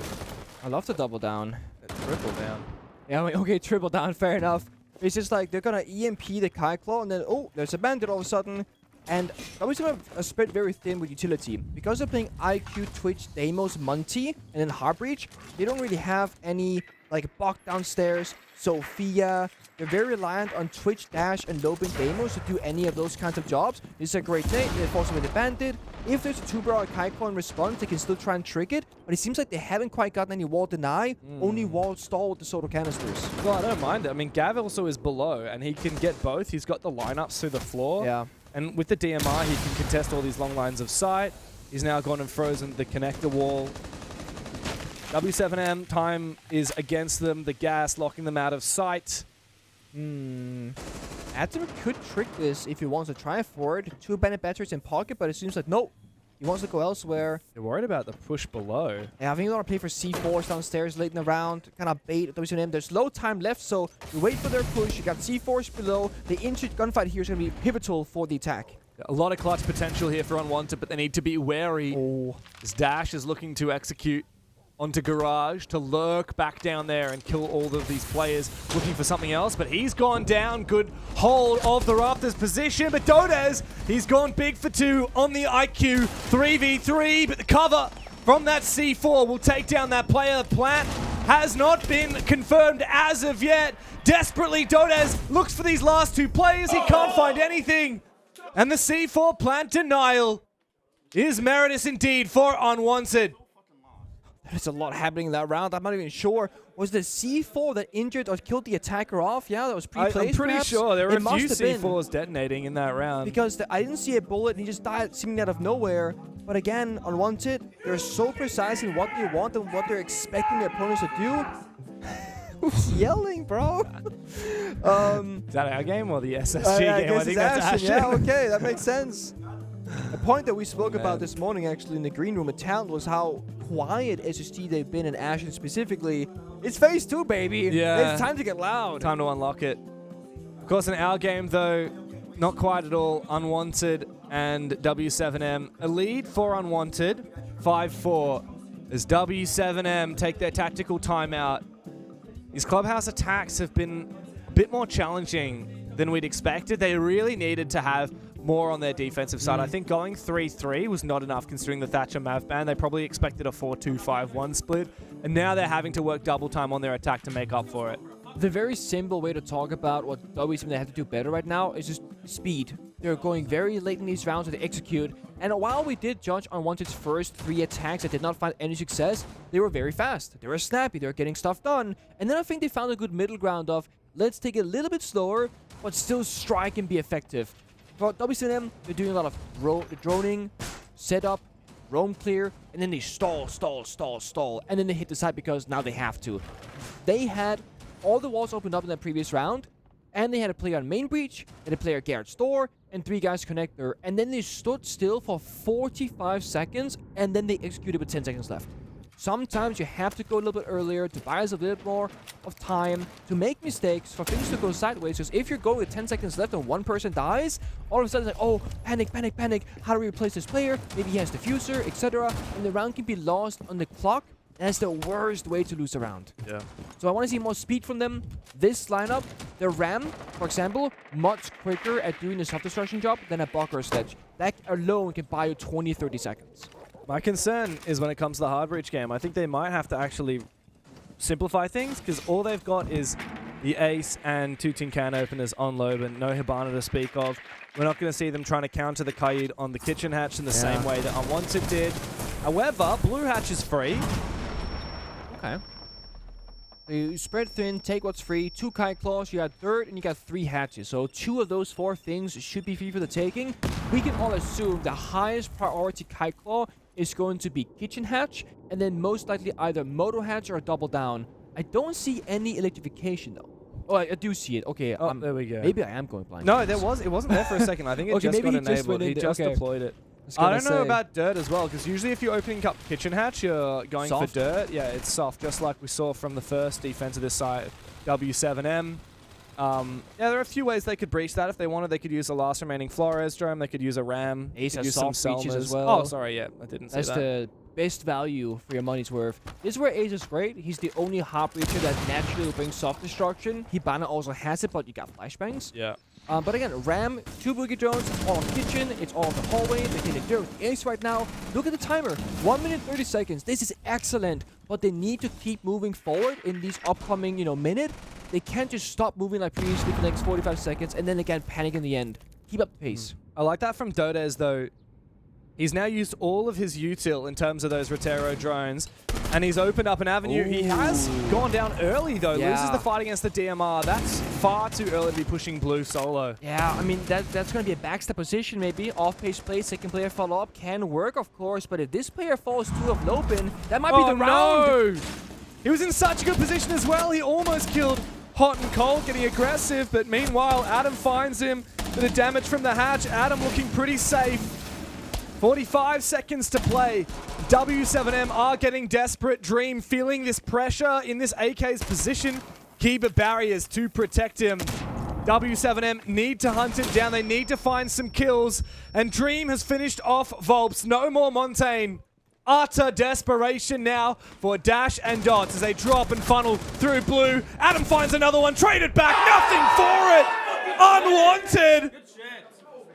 I love to double down. Triple down. Yeah, I mean, okay, triple down, fair enough. It's just like they're gonna EMP the Kai Claw, and then there's a Bandit all of a sudden. And w7m are spread very thin with utility. Because they're playing IQ, Twitch, Deimos, Monty, and then Heartbreach, they don't really have any like Bok downstairs, Sophia. They're very reliant on Twitch, Dash, and Lobin Deimos to do any of those kinds of jobs. This is a great day. They force with the Bandit. If there's a 2-bar Kai Claw in response, they can still try and trick it. But it seems like they haven't quite gotten any wall deny, only wall stall with the soda canisters. Well, I don't mind it. I mean, Gav also is below, and he can get both. He's got the lineups through the floor. Yeah. And with the DMR, he can contest all these long lines of sight. He's now gone and frozen the connector wall. w7m, time is against them. The gas locking them out of sight. Adam could trick this if he wants to try for it. 2 Bandit batteries in pocket, but it seems like no. He wants to go elsewhere. They're worried about the push below. Yeah, I think you want to play for C4s downstairs late in the round. Kind of bait w7m. There's low time left, so you wait for their push. You got C4s below. The injured gunfight here is going to be pivotal for the attack. A lot of clutch potential here for Unwanted, but they need to be wary. As Dash is looking to execute onto Garage to lurk back down there and kill all of these players looking for something else. But he's gone down. Good hold of the Raptors position. But Dodez, he's gone big for 2 on the IQ. 3v3, but the cover from that C4 will take down that player. Plant has not been confirmed as of yet. Desperately, Dodez looks for these last 2 players. He can't find anything. And the C4 plant denial is meritorious indeed for Unwanted. There's a lot happening in that round. I'm not even sure. Was the C4 that injured or killed the attacker off? Yeah, that was pre-placed. I'm pretty perhaps? sure there were It a few must have been. C4s detonating in that round. Because I didn't see a bullet and he just died seemingly out of nowhere. But again, Unwanted, they're so precise in what they want and what they're expecting their opponents to do. Who's yelling, bro? Is that our game or the SSG game? I think that's Ashen. Yeah, okay, that makes sense. A point that we spoke about this morning, actually, in the green room at Town was how quiet SSG they've been in Ashen specifically. It's phase 2, baby. Yeah. It's time to get loud. Time to unlock it. Of course, in our game, though, not quite at all. Unwanted and w7m. A lead for Unwanted, 5-4, as w7m take their tactical timeout. These Clubhouse attacks have been a bit more challenging than we'd expected. They really needed to have more on their defensive side. I think going 3-3 was not enough considering the Thatcher Mav ban. They probably expected a 4-2-5-1 split, and now they're having to work double time on their attack to make up for it. The very simple way to talk about what w7m they have to do better right now is just speed. They're going very late in these rounds to execute, and while we did judge Unwanted's first 3 attacks that did not find any success, they were very fast. They were snappy, they were getting stuff done, and then I think they found a good middle ground of let's take it a little bit slower, but still strike and be effective. For w7m, they're doing a lot of droning, setup, roam clear, and then they stall, and then they hit the side because now they have to. They had all the walls opened up in that previous round, and they had a player on main breach, and a player at Garrett's door, and 3 guys connector, and then they stood still for 45 seconds, and then they executed with 10 seconds left. Sometimes you have to go a little bit earlier to buy us a little more of time to make mistakes, for things to go sideways. Because if you're going with 10 seconds left and 1 person dies, all of a sudden it's like, oh, panic, panic, panic. How do we replace this player? Maybe he has diffuser, etc. And the round can be lost on the clock. And that's the worst way to lose a round. Yeah. So I want to see more speed from them. This lineup, the Ram, for example, much quicker at doing the self-destruction job than a Buck or a Sledge. That alone can buy you 20-30 seconds. My concern is when it comes to the hard breach game, I think they might have to actually simplify things, because all they've got is the Ace and 2 tin can openers on Lobe and no Hibana to speak of. We're not going to see them trying to counter the Kaid on the kitchen hatch in the same way that Unwanted did. However, blue hatch is free. Okay. So you spread thin, take what's free, 2 kite claws, you got dirt, and you got 3 hatches. So 2 of those 4 things should be free for the taking. We can all assume the highest priority kite claw is going to be kitchen hatch, and then most likely either moto hatch or a double down. I don't see any electrification though. Oh, I do see it. Okay, there we go. Maybe I am going blind. No, it wasn't there for a second. I think it just got enabled. He just deployed it. I don't know about dirt as well, because usually if you're opening up kitchen hatch, you're going soft. for dirt. Yeah, it's soft, just like we saw from the first defense of this side, w7m. Yeah, there are a few ways they could breach that if they wanted. They could use the last remaining Flores drone. They could use a Ram. Ace has use soft some breaches Selmas as well. Oh, sorry, yeah, I didn't say that. That's the best value for your money's worth. This is where Ace is great. He's the only hard breacher that naturally brings soft destruction. Hibana also has it, but you got flashbangs. Yeah. But again, Ram, 2 boogie drones, it's all on kitchen, it's all on the hallway, they're getting dirt with Ace right now. Look at the timer, 1 minute 30 seconds. This is excellent, but they need to keep moving forward in these upcoming, minute. They can't just stop moving like previously for the next 45 seconds and then again panic in the end. Keep up the pace. I like that from Dodez though. He's now used all of his util in terms of those Rotero drones, and he's opened up an avenue. Ooh. He has gone down early, though. Yeah. Loses the fight against the DMR. That's far too early to be pushing blue solo. Yeah, I mean, that's going to be a backstab position, maybe. Off-pace play, second player follow-up can work, of course, but if this player falls 2 of Lopin, that might be the round. No! He was in such a good position as well. He almost killed Hot and Cold, getting aggressive, but meanwhile, Adam finds him with the damage from the hatch. Adam looking pretty safe. 45 seconds to play. w7m are getting desperate. Dream feeling this pressure in this AK's position. Kiba barriers to protect him. w7m need to hunt him down. They need to find some kills. And Dream has finished off Volps. No more Montaigne. utter desperation now for Dash and Dots as they drop and funnel through blue. Adam finds another one, traded back, nothing for it. Unwanted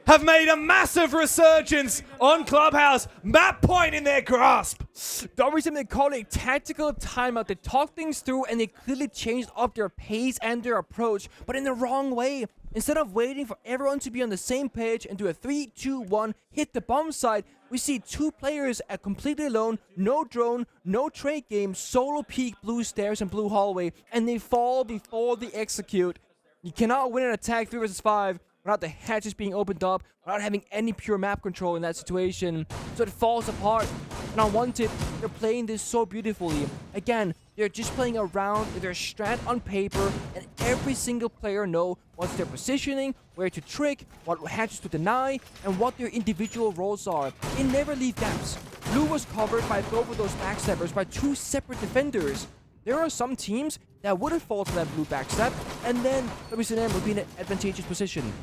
have made a massive resurgence on Clubhouse. Map point in their grasp. w7m, they call it a tactical timeout. They talked things through and they clearly changed up their pace and their approach, but in the wrong way. Instead of waiting for everyone to be on the same page and do a 3, 2, 1, hit the bomb site, we see two players completely alone, no drone, no trade game, solo peek blue stairs and blue hallway, and they fall before they execute. You cannot win an attack 3 versus 5 without the hatches being opened up, without having any pure map control in that situation. So it falls apart. And Unwanted, they're playing this so beautifully. Again, they're just playing around with their strat on paper, and every single player know what's their positioning, where to trick, what hatches to deny, and what their individual roles are. They never leave gaps. Blue was covered by both of those backstabbers by 2 separate defenders. There are some teams that wouldn't fall to that blue backstab, and then w7m would be in an advantageous position.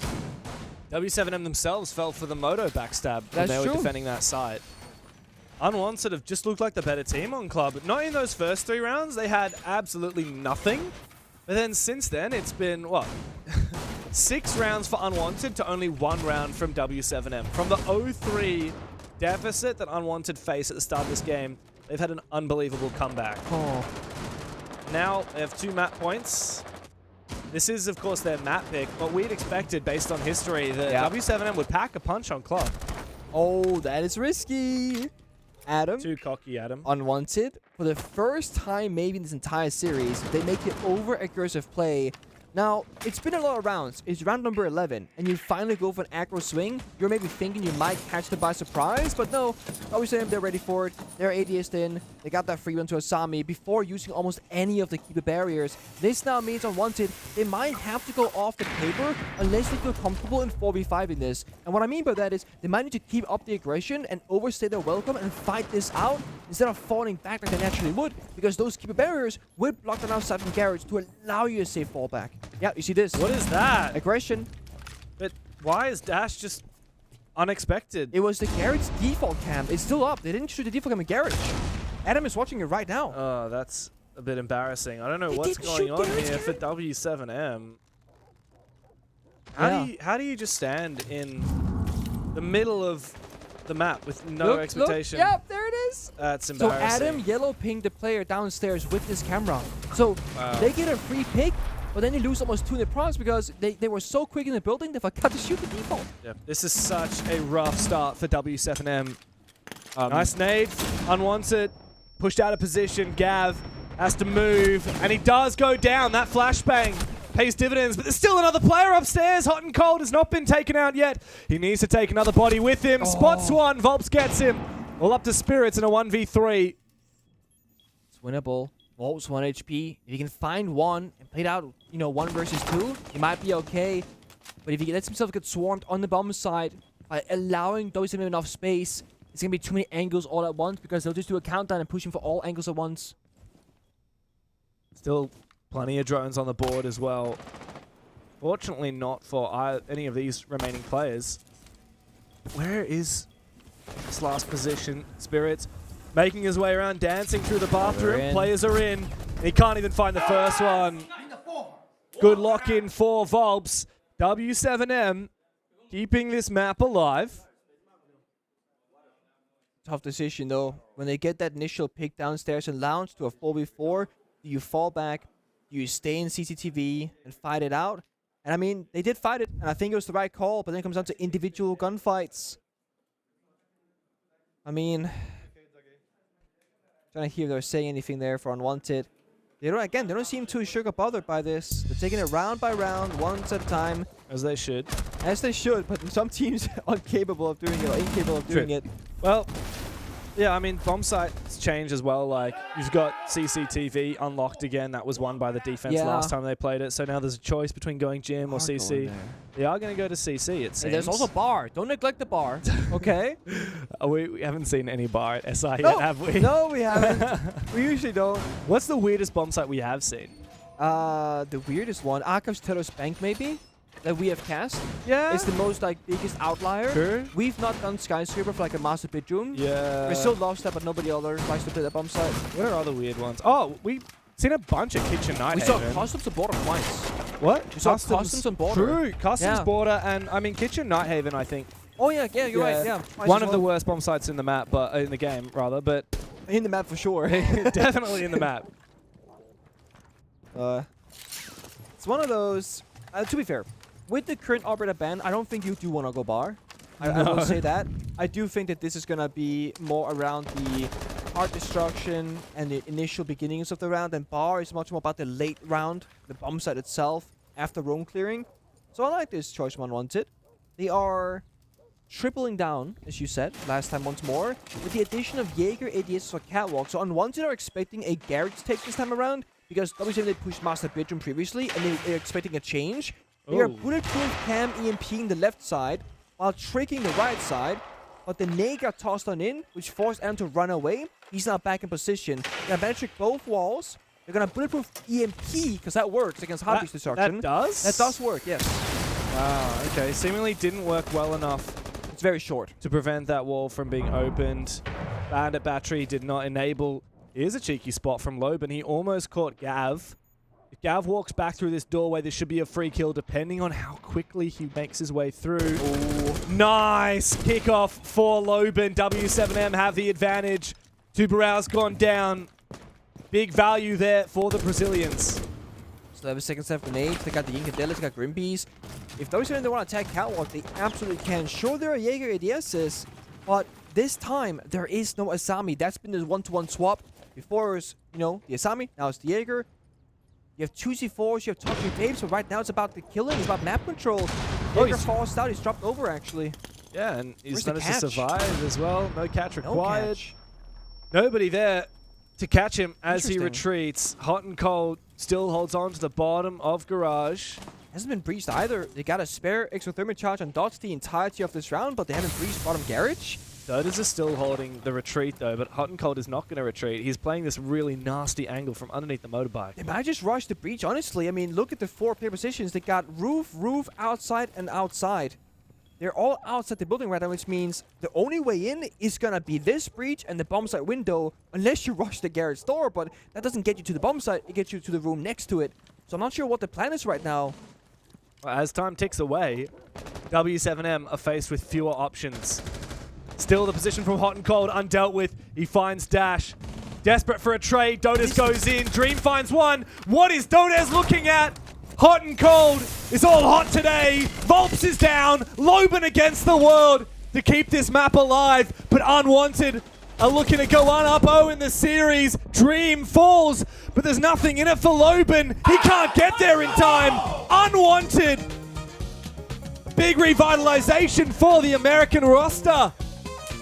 w7m themselves fell for the Moto backstab when they were defending that side. Unwanted have just looked like the better team on Club. Not in those first 3 rounds, they had absolutely nothing. But then since then, it's been, what? 6 rounds for Unwanted to only 1 round from w7m. From the 0-3 deficit that Unwanted faced at the start of this game, they've had an unbelievable comeback. Oh. Now they have 2 map points. This is, of course, their map pick, but we'd expected, based on history, that w7m would pack a punch on Club. Oh, that is risky. Adam. Too cocky, Adam. Unwanted. For the first time maybe in this entire series, they make the over-aggressive play. Now, it's been a lot of rounds. It's round number 11, and you finally go for an aggro swing. You're maybe thinking you might catch them by surprise, but no. w7m, they're ready for it. They're ADS'd in. They got that free run to Asami before using almost any of the keeper barriers. This now means Unwanted, they might have to go off the paper unless they feel comfortable in 4v5 in this. And what I mean by that is they might need to keep up the aggression and overstay their welcome and fight this out instead of falling back like they naturally would, because those keeper barriers would block them outside from Garage to allow you a safe fallback. Yeah, you see this. What is that? Aggression. But why is Dash just unexpected? It was the Garage default cam. It's still up. They didn't shoot the default cam in Garage. Adam is watching it right now. Oh, that's a bit embarrassing. I don't know what's going on here for w7m. How do you just stand in the middle of the map with no expectation? Look. Yep, there it is. That's embarrassing. So Adam yellow pinged the player downstairs with this camera. So they get a free pick, but then they lose almost 2 in the procs because they were so quick in the building they forgot to shoot the default. Yeah, this is such a rough start for w7m. Nice nade, Unwanted, pushed out of position. Gav has to move, and he does go down. That flashbang pays dividends, but there's still another player upstairs. Hot and Cold has not been taken out yet. He needs to take another body with him. Spots one, Volps gets him. All up to Spirits in a 1v3. It's winnable. Volps 1 HP. If he can find one and play it out, 1 versus 2, he might be okay. But if he lets himself get swarmed on the bomb side by allowing w7m enough space, it's going to be too many angles all at once because they'll just do a countdown and push him for all angles at once. Still plenty of drones on the board as well. Fortunately not for any of these remaining players. Where is this last position? Spirits making his way around, dancing through the bathroom. Players are in. He can't even find the first one. Good lock-in for Volps. w7m keeping this map alive. Tough decision, though. When they get that initial pick downstairs and lounge to a 4v4, do you fall back? Do you stay in CCTV and fight it out? And I mean, they did fight it, and I think it was the right call, but then it comes down to individual gunfights. I mean, trying to hear if they're saying anything there for Unwanted. They don't seem too shook or bothered by this. They're taking it round by round, once at a time. As they should. As they should, but some teams are incapable of doing it or incapable of doing it. Well, yeah, I mean, bomb sites change as well. Like, you've got CCTV unlocked again. That was won by the defense last time they played it. So now there's a choice between going gym or CC. They are going to go to CC, it seems. And there's also bar. Don't neglect the bar. Okay? We haven't seen any bar at SI yet, have we? No, we haven't. We usually don't. What's the weirdest bomb site we have seen? The weirdest one? Arkham's Telos Bank, maybe? that we have cast. Yeah. It's the most like biggest outlier. True. We've not done Skyscraper for like a master bedroom. Yeah. We still love that, but nobody else likes to play that bomb site. What are other weird ones? Oh, we've seen a bunch of Kitchen Night We Haven. saw Customs on Border twice. What? We saw Customs on Border. True. Customs Yeah. Border, and I mean Kitchen Night Haven, I think. Oh yeah, you're right. Yeah, twice One as of the well. worst bomb sites in the map, but in the game rather, but in the map for sure. definitely in the map. It's one of those. To be fair, with the current operator ban, I don't think you do want to go bar. I will say that. I do think that this is gonna be more around the hard destruction and the initial beginnings of the round, and bar is much more about the late round, the bomb site itself after roam clearing. So I like this choice from Unwanted. They are tripling down, as you said last time once more, with the addition of Jaeger ADS for Catwalk. So Unwanted are expecting a garage take this time around, because w7m they pushed Master Bedroom previously, and they're expecting a change. They are bulletproof cam EMPing the left side, while tricking the right side, but the nade got tossed on in, which forced Adam to run away. He's now back in position. They're gonna trick both walls. They're gonna bulletproof EMP, because that works against hard destruction. That does? That does work, yes. Wow, okay. Seemingly didn't work well enough It's very short. to prevent that wall from being opened. Bandit Battery did not enable. Here's a cheeky spot from Loban. He almost caught Gav. If Gav walks back through this doorway, this should be a free kill, depending on how quickly he makes his way through. Ooh. Nice kickoff for Loban. w7m have the advantage. Tubarau's gone down. Big value there for the Brazilians. So they have a second set of grenades. They got the Incadelis, they got Grimbees. If w7m they want to attack Catwalk, they absolutely can. Sure, there are Jaeger ADSs, but this time there is no Asami. That's been the one-to-one swap. Before it was, you know, the Asami, now it's the Jaeger. You have 2 C4s, you have top 3 tapes, but right now it's about the killing, it's about map control. Jaeger falls out, he's dropped over actually. Yeah, and he's Where's the managed to catch? survive as well. No catch required. No catch. Nobody there to catch him as he Interesting. retreats. Hot and Cold still holds on to the bottom of Garage. Hasn't been breached either. They got a spare exothermic charge on dots the entirety of this round, but they haven't breached bottom garage. Dodas is still holding the retreat though, but Hot and Cold is not going to retreat. He's playing this really nasty angle from underneath the motorbike. They might just rush the breach, honestly. I mean, look at the 4 player positions. They got roof, outside, and outside. They're all outside the building right now, which means the only way in is going to be this breach and the bomb site window, unless you rush the garage door, but that doesn't get you to the bomb site, it gets you to the room next to it. So I'm not sure what the plan is right now. Well, as time ticks away, w7m are faced with fewer options. Still the position from Hot and Cold undealt with. He finds Dash. Desperate for a trade. Dodas goes in. Dream finds one. What is Dodas looking at? Hot and Cold is all hot today. Volps is down. Loban against the world to keep this map alive. But Unwanted are looking to go 1-0 in the series. Dream falls, but there's nothing in it for Loban. He can't get there in time. Unwanted. Big revitalization for the American roster.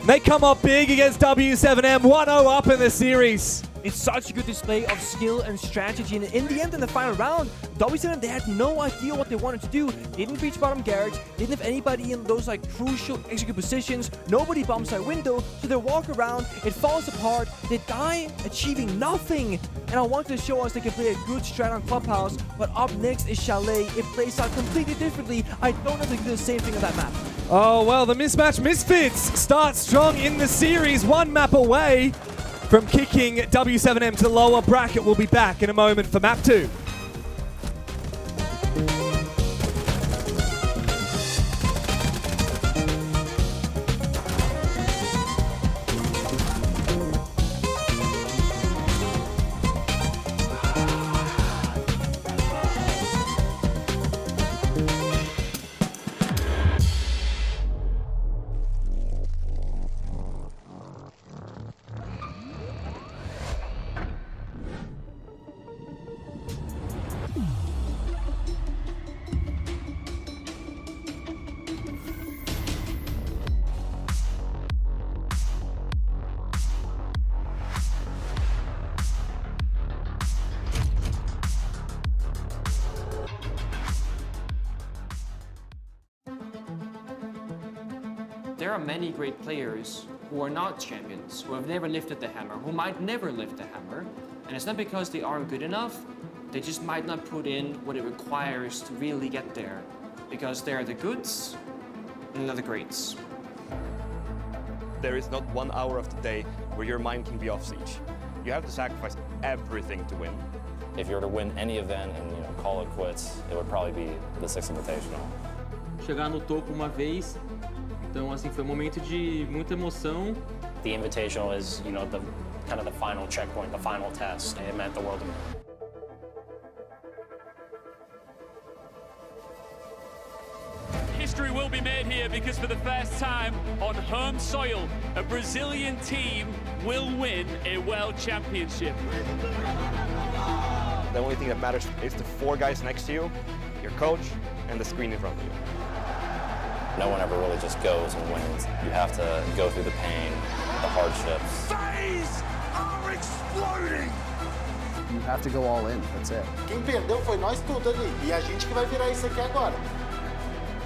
They come up big against w7m, 1-0 up in the series. It's such a good display of skill and strategy. And in the end, in the final round, w7m, they had no idea what they wanted to do. They didn't reach bottom garage. Didn't have anybody in those like crucial execute positions. Nobody bombs that window. So they walk around. It falls apart. They die achieving nothing. And I wanted to show us they can play a good strat on Clubhouse. But up next is Chalet. It plays out completely differently. I don't know if they can do the same thing on that map. Oh, well, the Mismatch Misfits start strong in the series. One map away from kicking w7m to the lower bracket. We'll be back in a moment for map 2. There are many great players who are not champions, who have never lifted the hammer, who might never lift the hammer. And it's not because they aren't good enough, they just might not put in what it requires to really get there. because they're the goods and not the greats. There is not 1 hour of the day where your mind can be off siege. You have to sacrifice everything to win. If you were to win any event and call it quits, it would probably be the Six Invitational. Chegar no topo uma vez, então assim foi um momento de muita emoção. The Invitational is, the kind of the final checkpoint, the final test. It meant the world to me. History will be made here because for the first time on home soil, a Brazilian team will win a world championship. The only thing that matters is the 4 guys next to you, your coach, and the screen in front of you. No one ever really just goes and wins. You have to go through the pain, the hardships. Phase are exploding! You have to go all in, that's it. Quem perdeu foi nós tudo ali, e a gente que vai virar isso aqui agora.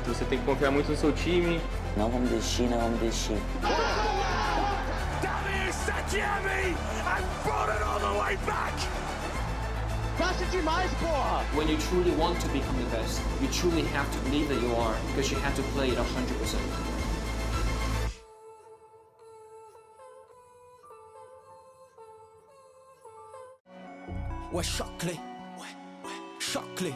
Você tem que confiar muito no seu time. Não vamos desistir, não vamos desistir. And brought it all the way back! Passa demais, porra! When you truly want to become the best, you truly have to believe that you are, because you have to play it 100%. Ouais, choc-les, choc-les.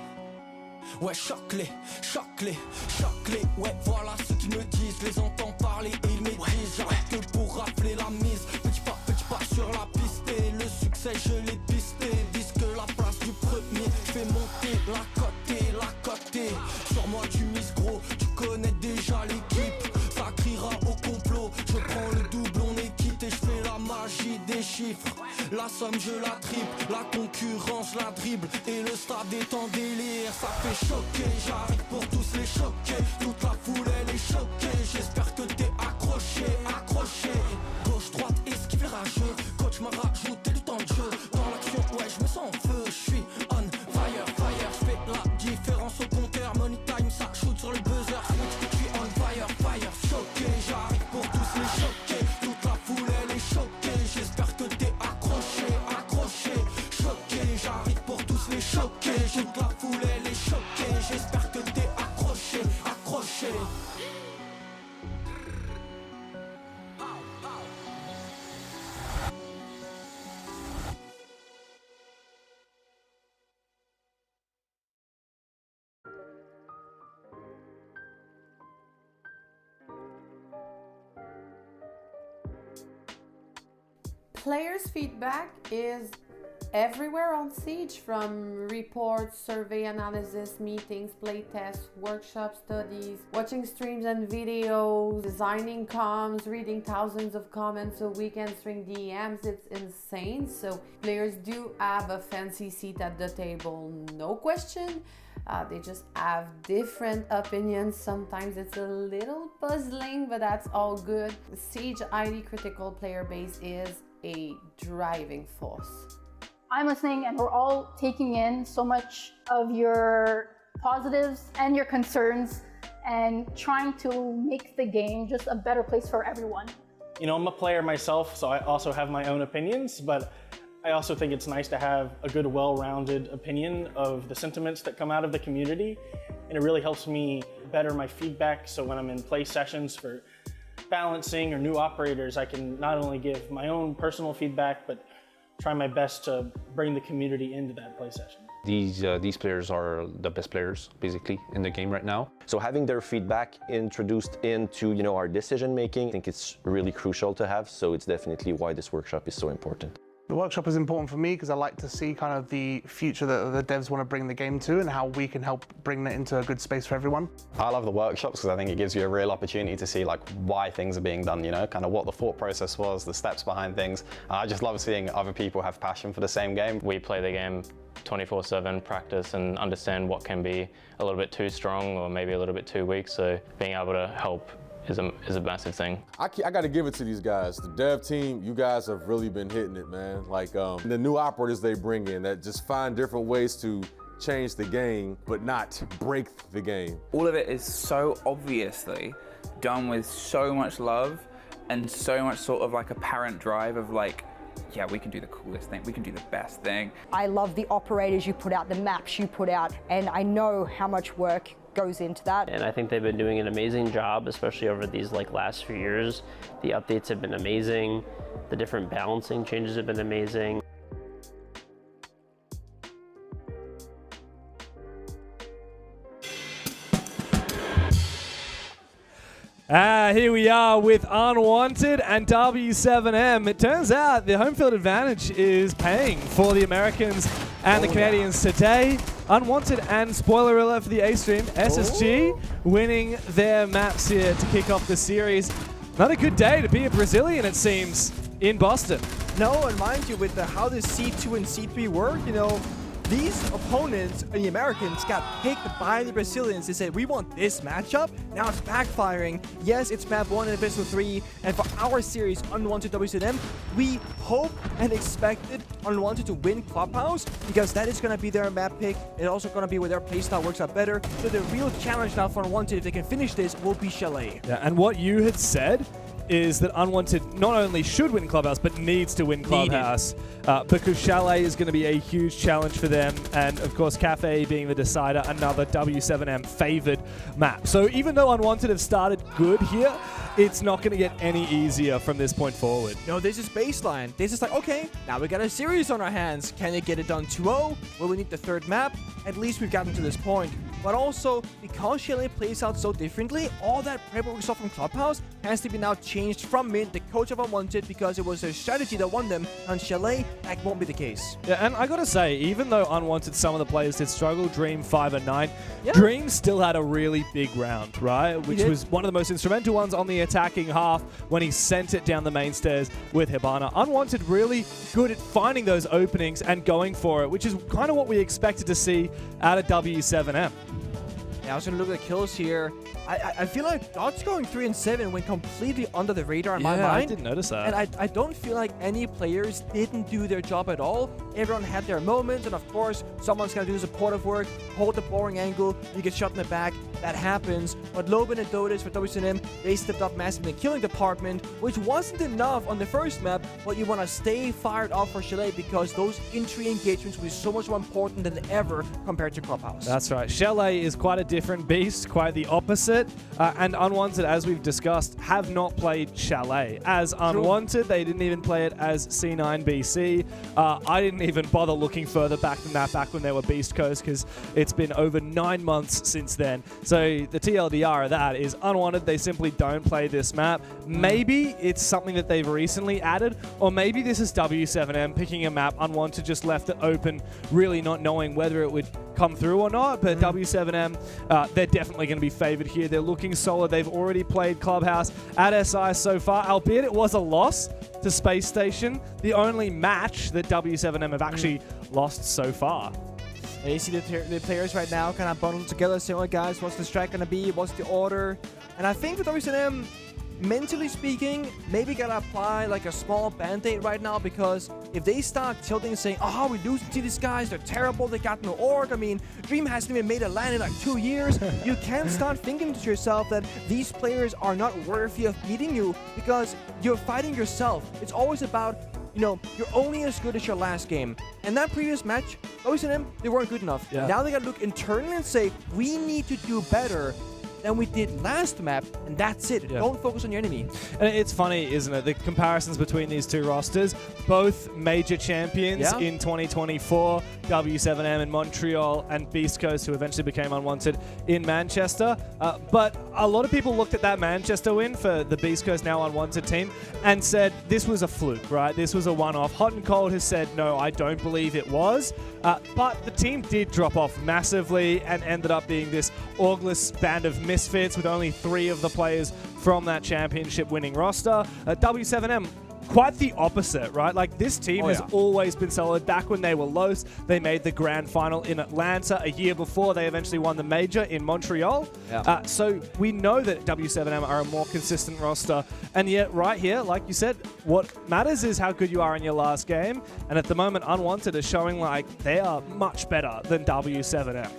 Ouais, choc-les, choc-les, choc-les. Ouais, voilà ce qu'ils me disent. Les entends parler et ils maîtrisent. J'arrête que pour rafler la mise. Petit pas sur la piste. Et le succès, je l'ai pisté. Disque la place du premier. Fais monter la côté. Sur moi, tu mises gros. Tu connais déjà l'équipe. Ça criera au complot. Je prends le double, on est quitté. Je fais la magie des chiffres. La somme, je la triple. La concurrence, la dribble. Et le stade est en délire. Ça fait choquer, j'arrive pour tous les choquer. Toute la foule elle est choquée. J'espère que t'es accroché. Gauche, droite, esquive les rageux. Coach m'a rajouté du temps de jeu. Dans l'action, ouais, je me sens en feu. Je suis on fire. Je fais la différence au compteur. Money time, ça shoot sur le buzzer. Je suis on fire. Choqué, j'arrive pour tous les choquer. Toute la foule elle est choquée. J'espère que t'es accroché. Choqué, j'arrive pour tous les choquer. Toute la foule elle est choquée. J'espère que t'es accroché. Players' feedback is everywhere on Siege, from reports, survey analysis, meetings, playtests, workshop studies, watching streams and videos, designing comms, reading thousands of comments a week, answering DMs. It's insane. So players do have a fancy seat at the table, no question. They just have different opinions. Sometimes it's a little puzzling, but that's all good. The Siege highly critical player base is a driving force. I'm listening and we're all taking in so much of your positives and your concerns and trying to make the game just a better place for everyone. I'm a player myself, so I also have my own opinions, but I also think it's nice to have a good, well-rounded opinion of the sentiments that come out of the community, and it really helps me better my feedback, so when I'm in play sessions for balancing or new operators, I can not only give my own personal feedback, but try my best to bring the community into that play session. These players are the best players, basically, in the game right now. So having their feedback introduced into, our decision making, I think it's really crucial to have. So it's definitely why this workshop is so important. The workshop is important for me because I like to see kind of the future that the devs want to bring the game to and how we can help bring that into a good space for everyone. I love the workshops because I think it gives you a real opportunity to see why things are being done, kind of what the thought process was, the steps behind things. I just love seeing other people have passion for the same game. We play the game 24/7, practice and understand what can be a little bit too strong or maybe a little bit too weak, so being able to help is a massive thing. I got to give it to these guys. The dev team, you guys have really been hitting it, man. The new operators they bring in that just find different ways to change the game, but not break the game. All of it is so obviously done with so much love and so much sort of apparent drive of yeah, we can do the coolest thing, we can do the best thing. I love the operators you put out, the maps you put out, and I know how much work goes into that. And I think they've been doing an amazing job, especially over these last few years. The updates have been amazing. The different balancing changes have been amazing. Here we are with Unwanted and w7m. It turns out the home field advantage is paying for the Americans and the Canadians today. Unwanted and, spoiler alert for the A-Stream, SSG winning their maps here to kick off the series. Not a good day to be a Brazilian, it seems, in Boston. No, and mind you, with how the C2 and C3 work, these opponents, the Americans, got picked by the Brazilians. They said, we want this matchup. Now it's backfiring. Yes, it's map 1 in the best of 3. And for our series, Unwanted w7m, we hope and expected Unwanted to win Clubhouse, because that is going to be their map pick. It's also going to be where their playstyle works out better. So the real challenge now for Unwanted, if they can finish this, will be Chalet. Yeah, and what you had said is that Unwanted not only should win Clubhouse, but needs to win Clubhouse because Chalet is going to be a huge challenge for them. And, of course, Cafe being the decider, another w7m favored map. So even though Unwanted have started good here, it's not going to get any easier from this point forward. No, this is baseline. This is like, okay, now we got a series on our hands. Can they get it done 2-0? Will we need the third map? At least we've gotten to this point. But also, because Chalet plays out so differently, all that prep we saw from Clubhouse has to be now changed from Mint, the coach of Unwanted, because it was their strategy that won them. On Chalet, that won't be the case. Yeah, and I gotta say, even though Unwanted, some of the players did struggle, Dream 5 and 9, Dream still had a really big round, right? Which was one of the most instrumental ones on the attacking half when he sent it down the main stairs with Hibana. Unwanted really good at finding those openings and going for it, which is kind of what we expected to see out of w7m. Yeah, I was going to look at the kills here. I feel like Dodge going 3 and 7 went completely under the radar in my mind. I didn't notice that. And I don't feel like any players didn't do their job at all. Everyone had their moments, and of course, someone's going to do supportive work, hold the boring angle, you get shot in the back. That happens. But Loban and Dodis for w7m, they stepped up massively in the killing department, which wasn't enough on the first map, but you want to stay fired up for Chalet because those entry engagements will be so much more important than ever compared to Clubhouse. That's right. Chalet is quite a different beast, quite the opposite. And Unwanted, as we've discussed, have not played Chalet. As Unwanted, they didn't even play it as C9 BC. I didn't even bother looking further back than that, back when they were Beast Coast, because it's been over 9 months since then. So the TLDR of that is Unwanted, they simply don't play this map. Maybe it's something that they've recently added, or maybe this is w7m picking a map. Unwanted just left it open, really not knowing whether it would come through or not, but w7m, they're definitely going to be favored here. They're looking solid. They've already played Clubhouse at SI so far, albeit it was a loss to Space Station, the only match that w7m have actually lost so far. And you see the players right now kind of bundled together, saying, "Oh, guys, what's the strat going to be? What's the order?" And I think with w7m, mentally speaking, maybe gotta apply like a small band-aid right now, because if they start tilting and saying, "Oh, we're losing to these guys, they're terrible, they got no org." I mean, Dream hasn't even made a LAN in like 2 years. You can start thinking to yourself that these players are not worthy of beating you, because you're fighting yourself. It's always about, you're only as good as your last game. And that previous match, w7m, they weren't good enough. Yeah. Now they gotta look internally and say, we need to do better than we did last map, and that's it. Yeah. Don't focus on your enemy. And it's funny, isn't it? The comparisons between these two rosters, both major champions in 2024, w7m in Montreal and Beast Coast, who eventually became Unwanted in Manchester. But a lot of people looked at that Manchester win for the Beast Coast, now Unwanted team, and said this was a fluke, right? This was a one-off. Hot and Cold has said, no, I don't believe it was. But the team did drop off massively and ended up being this orgless band of misfits with only 3 of the players from that championship winning roster. w7m, quite the opposite, right? Like, this team has always been solid. Back when they were Los, they made the grand final in Atlanta. A year before, they eventually won the major in Montreal. So we know that w7m are a more consistent roster. And yet, right here, like you said, what matters is how good you are in your last game. And at the moment, Unwanted is showing like they are much better than w7m.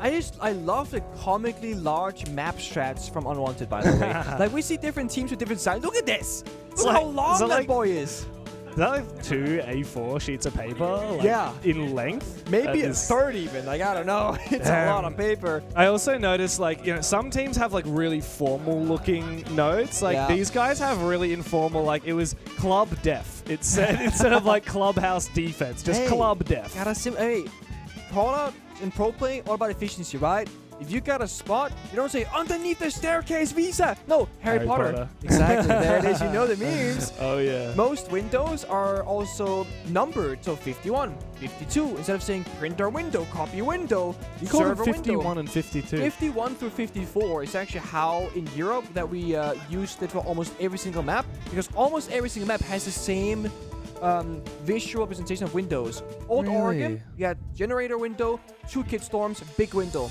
I love the comically large map strats from Unwanted, by the way. Like, we see different teams with different sizes. Look at this! Look how long that boy is! Is that like 2 A4 sheets of paper? Like, Yeah. In length? Maybe That it's is- 30 even. Like, I don't know. It's a lot of paper. I also noticed, like, you know, some teams have like really formal looking notes. Like these guys have really informal, like it was club def. It said instead of like clubhouse defense, just club def. Hey, call out in pro play all about efficiency, right? If you got a spot, you don't say underneath the staircase visa. No, Harry Potter. Exactly. There it is. You know the memes. Oh yeah. Most windows are also numbered, so 51, 52. Instead of saying printer window, copy window, You call them server 51 window. and 52. 51 through 54 is actually how in Europe that we used it for almost every single map, because almost every single map has the same visual representation of windows. Old Oregon, you had generator window, 2 kid storms, big window.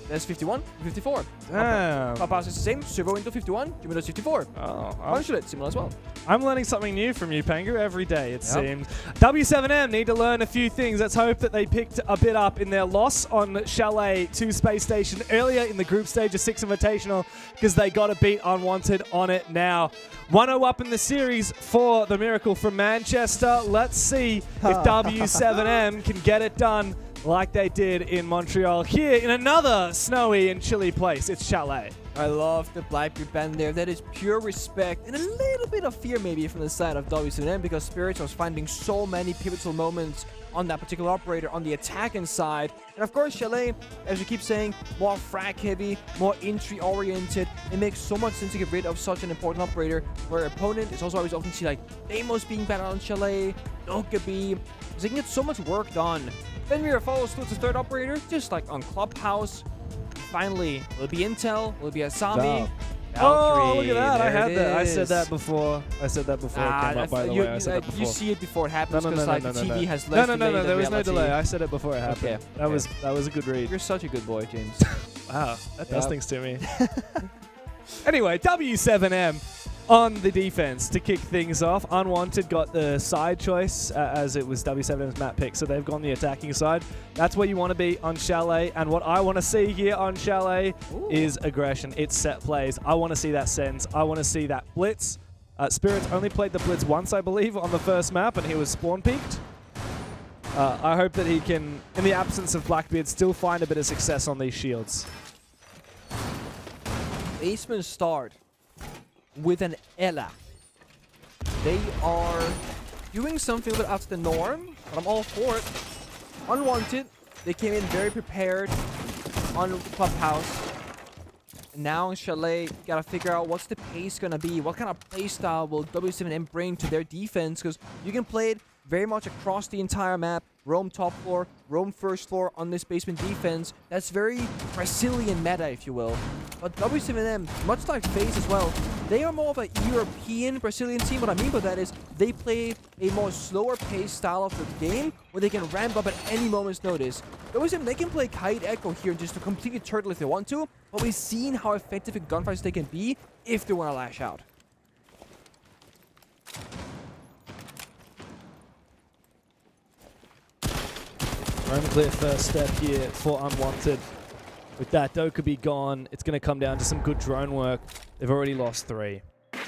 That's 51, 54. Damn. Clubhouse is the same. Server window 51, Windows 54. Consulate, similar as well. I'm learning something new from you, Pengu, every day, it seems. W7M need to learn a few things. Let's hope that they picked a bit up in their loss on Chalet to Space Station earlier in the group stage of Six Invitational, because they got to beat Unwanted on it now. 1-0 up in the series for the Miracle from Manchester. Let's see if W7M can get it done like they did in Montreal, here in another snowy and chilly place. It's Chalet. I love the Blackbeard band there. That is pure respect and a little bit of fear maybe from the side of W7M, because Spirits was finding so many pivotal moments on that particular operator on the attacking side. And of course, Chalet, as we keep saying, more frag heavy, more entry oriented. It makes so much sense to get rid of such an important operator, where opponent is also always often see like Deimos being better on Chalet, Okabe, because they can get so much work done. Fenrir follows through to third operator, just like on Clubhouse. Finally, will it be Intel? Will it be Asami? Oh, look at that. I There had it that. I said is. that before. I said that before it came up, by the way. I said that before. You see it before it happens, No, because no, like no, the no, TV no. has less No, delay there was than no delay. reality. I said it before it happened. Okay. That was a good read. You're such a good boy, James. Wow, that does things to me. Anyway, W7M on the defense to kick things off. Unwanted got the side choice as it was W7M's map pick, so they've gone the attacking side. That's where you want to be on Chalet, and what I want to see here on Chalet is aggression. It's set plays. I want to see that sense. I want to see that blitz. Spirits only played the blitz once, I believe, on the first map, and he was spawn peaked. I hope that he can, in the absence of Blackbeard, still find a bit of success on these shields. Acemen start with an Ella. They are doing something a bit out of the norm, but I'm all for it. Unwanted, they came in very prepared on Clubhouse. And now in Chalet, you gotta figure out what's the pace gonna be. What kind of play style will W7M bring to their defense? Because you can play it very much across the entire map. Roam top floor, roam first floor on this basement defense. That's very Brazilian meta, if you will. But W7M, much like FaZe as well, they are more of a European Brazilian team. What I mean by that is they play a more slower paced style of the game where they can ramp up at any moment's notice. W7M, they can play Kite Echo here just to completely turtle if they want to, but we've seen how effective in gunfights they can be if they want to lash out. Roam clear first step here for Unwanted. With that, Dokubi gone, it's going to come down to some good drone work. They've already lost 3.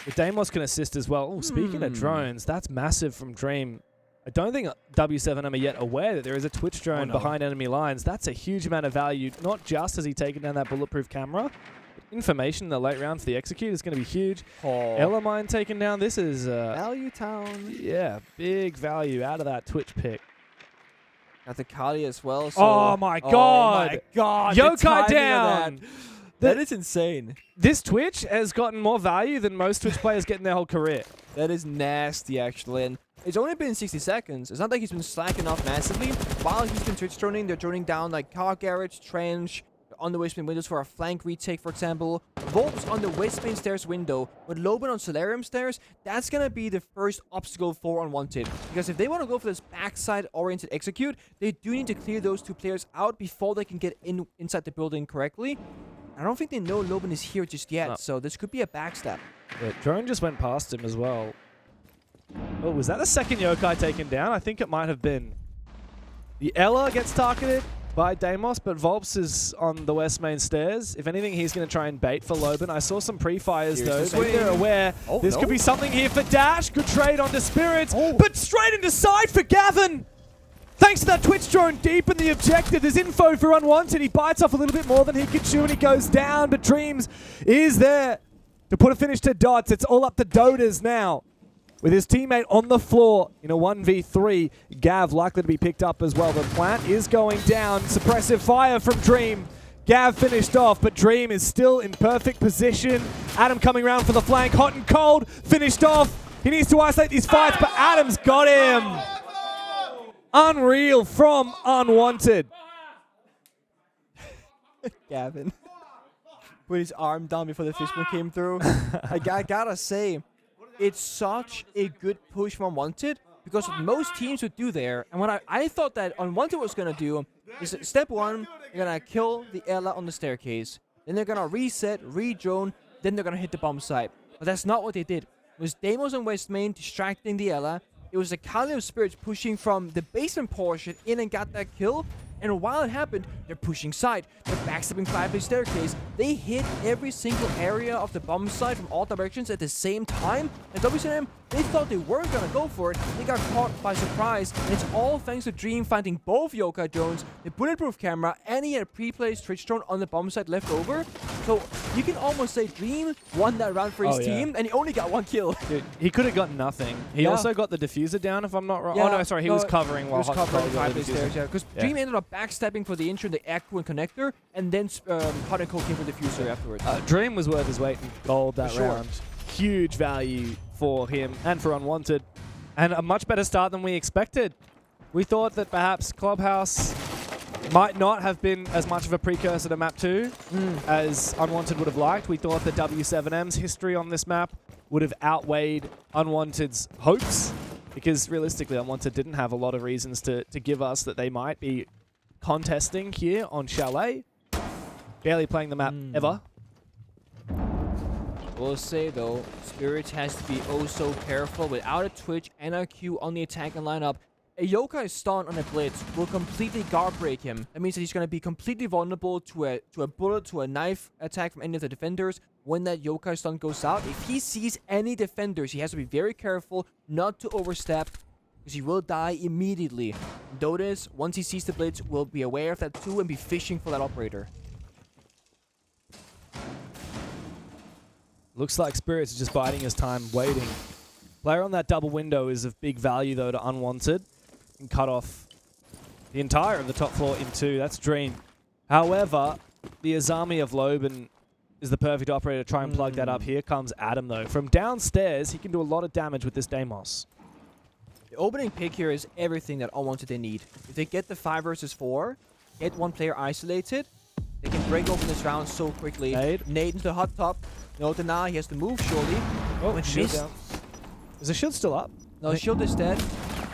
If Deimos can assist as well. Oh, speaking of drones, that's massive from Dream. I don't think W7M are yet aware that there is a Twitch drone behind enemy lines. That's a huge amount of value. Not just has he taken down that bulletproof camera, but information in the late round for the execute is going to be huge. Elamine taken down. This is Value Town. Yeah, big value out of that Twitch pick. Got the Kali as well. So Oh my god! Oh my god! Yokai down! That is insane. This Twitch has gotten more value than most Twitch players get in their whole career. That is nasty, actually. And it's only been 60 seconds. It's not like he's been slacking off massively. While he's been Twitch droning, they're droning down like car garage, trench, on the west main windows for a flank retake, for example. Volts on the west main stairs window. With Loban on Solarium stairs, that's going to be the first obstacle for Unwanted. Because if they want to go for this backside-oriented execute, they do need to clear those 2 players out before they can get inside the building correctly. I don't think they know Loban is here just yet, so this could be a backstab. Yeah, drone just went past him as well. Oh, was that a second Yokai taken down? I think it might have been. The Ella gets targeted. by Deimos, but Volps is on the west main stairs. If anything, he's going to try and bait for Loben. I saw some pre-fires, though. Maybe they're aware. This could be something here for Dash. Good trade onto Spirits, but straight into side for Gavin. Thanks to that Twitch drone deep in the objective. There's info for Unwanted. He bites off a little bit more than he can chew, and he goes down, but Dreams is there to put a finish to Dots. It's all up to Dodas now. With his teammate on the floor in a 1v3, Gav likely to be picked up as well. The plant is going down. Suppressive fire from Dream. Gav finished off, but Dream is still in perfect position. Adam coming around for the flank, hot and cold, finished off. He needs to isolate these fights, but Adam's got him. Unreal from Unwanted. Gavin put his arm down before the fishman came through. I gotta say, it's such a good push from Unwanted because most teams would do there. And what I thought that Unwanted was going to do is step one, they're going to kill the Ella on the staircase. Then they're going to reset, re-drone, then they're going to hit the bomb site. But that's not what they did. It was Deimos and West Main distracting the Ella. It was the Chalet of Spirits pushing from the basement portion in and got that kill. And while it happened, they're pushing side. They're backstepping fireplace staircase. They hit every single area of the bomb site from all directions at the same time. And w7m, they thought they weren't going to go for it. They got caught by surprise. And it's all thanks to Dream finding both Yokai drones, the bulletproof camera, and he had a pre-placed Twitch drone on the bomb site left over. So you can almost say Dream won that round for his team, and he only got one kill. Dude, he could have got nothing. He also got the diffuser down, if I'm not wrong. Yeah, oh, no, sorry. He was covering while he was covering fireplace stairs, yeah. Because Dream ended up backstepping for the intro, the echo and connector, and then Hot and Cold came for the diffuser afterwards. Dream was worth his weight in gold that round. Huge value for him and for Unwanted. And a much better start than we expected. We thought that perhaps Clubhouse might not have been as much of a precursor to map 2 as Unwanted would have liked. We thought that w7m's history on this map would have outweighed Unwanted's hopes, because realistically Unwanted didn't have a lot of reasons to give us that they might be contesting here on Chalet. Barely playing the map ever. We'll say though, Spirits has to be oh so careful. Without a Twitch and a Q on the attacking lineup, a Yokai stun on a Blitz will completely guard break him. That means that he's going to be completely vulnerable to a bullet, to a knife attack from any of the defenders when that Yokai stun goes out. If he sees any defenders, he has to be very careful not to overstep, because he will die immediately. Dodas, once he sees the Blitz, will be aware of that too and be fishing for that operator. Looks like Spirits is just biding his time, waiting. Player on that double window is of big value, though, to Unwanted. And cut off the entire of the top floor in 2. That's Dream. However, the Azami of Loben is the perfect operator to try and plug that up. Here comes Adam, though. From downstairs, he can do a lot of damage with this Deimos. The opening pick here is everything that Unwanted they need. If they get the 5 versus 4, get one player isolated, they can break open this round so quickly. Nade into the hot top. No deny, he has to move surely. Oh, shield down. Is the shield still up? No, the shield is dead.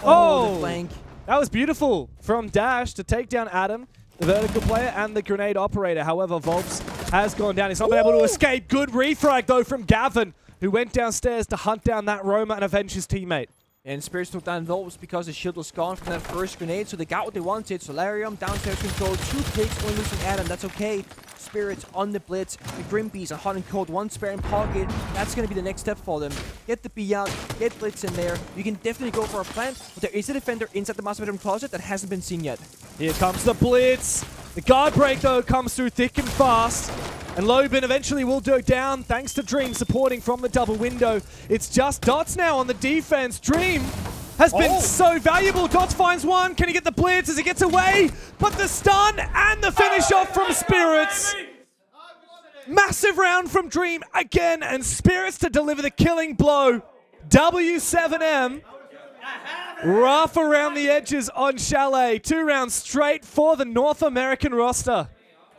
Oh, the flank. That was beautiful from Dash to take down Adam, the vertical player, and the grenade operator. However, Volps has gone down. He's not been able to escape. Good refrag, though, from Gavin, who went downstairs to hunt down that Roma and avenge his teammate. And Spirits took down Volps because the shield was gone from that first grenade, so they got what they wanted. Solarium, downstairs control, 2 picks, only losing Adam. That's okay. Spirits on the Blitz, the Grimbees, a hot and cold, 1 spare in pocket. That's going to be the next step for them. Get the B out, get Blitz in there. You can definitely go for a plant, but there is a defender inside the master bedroom closet that hasn't been seen yet. Here comes the Blitz. The guard break, though, comes through thick and fast. And Loben eventually will go down thanks to Dream supporting from the double window. It's just Dots now on the defense. Dream has been so valuable. Dots finds one. Can he get the Blitz as he gets away? But the stun and the finish off from Spirits. Massive round from Dream again, and Spirits to deliver the killing blow. w7m rough around the edges on Chalet. 2 rounds straight for the North American roster.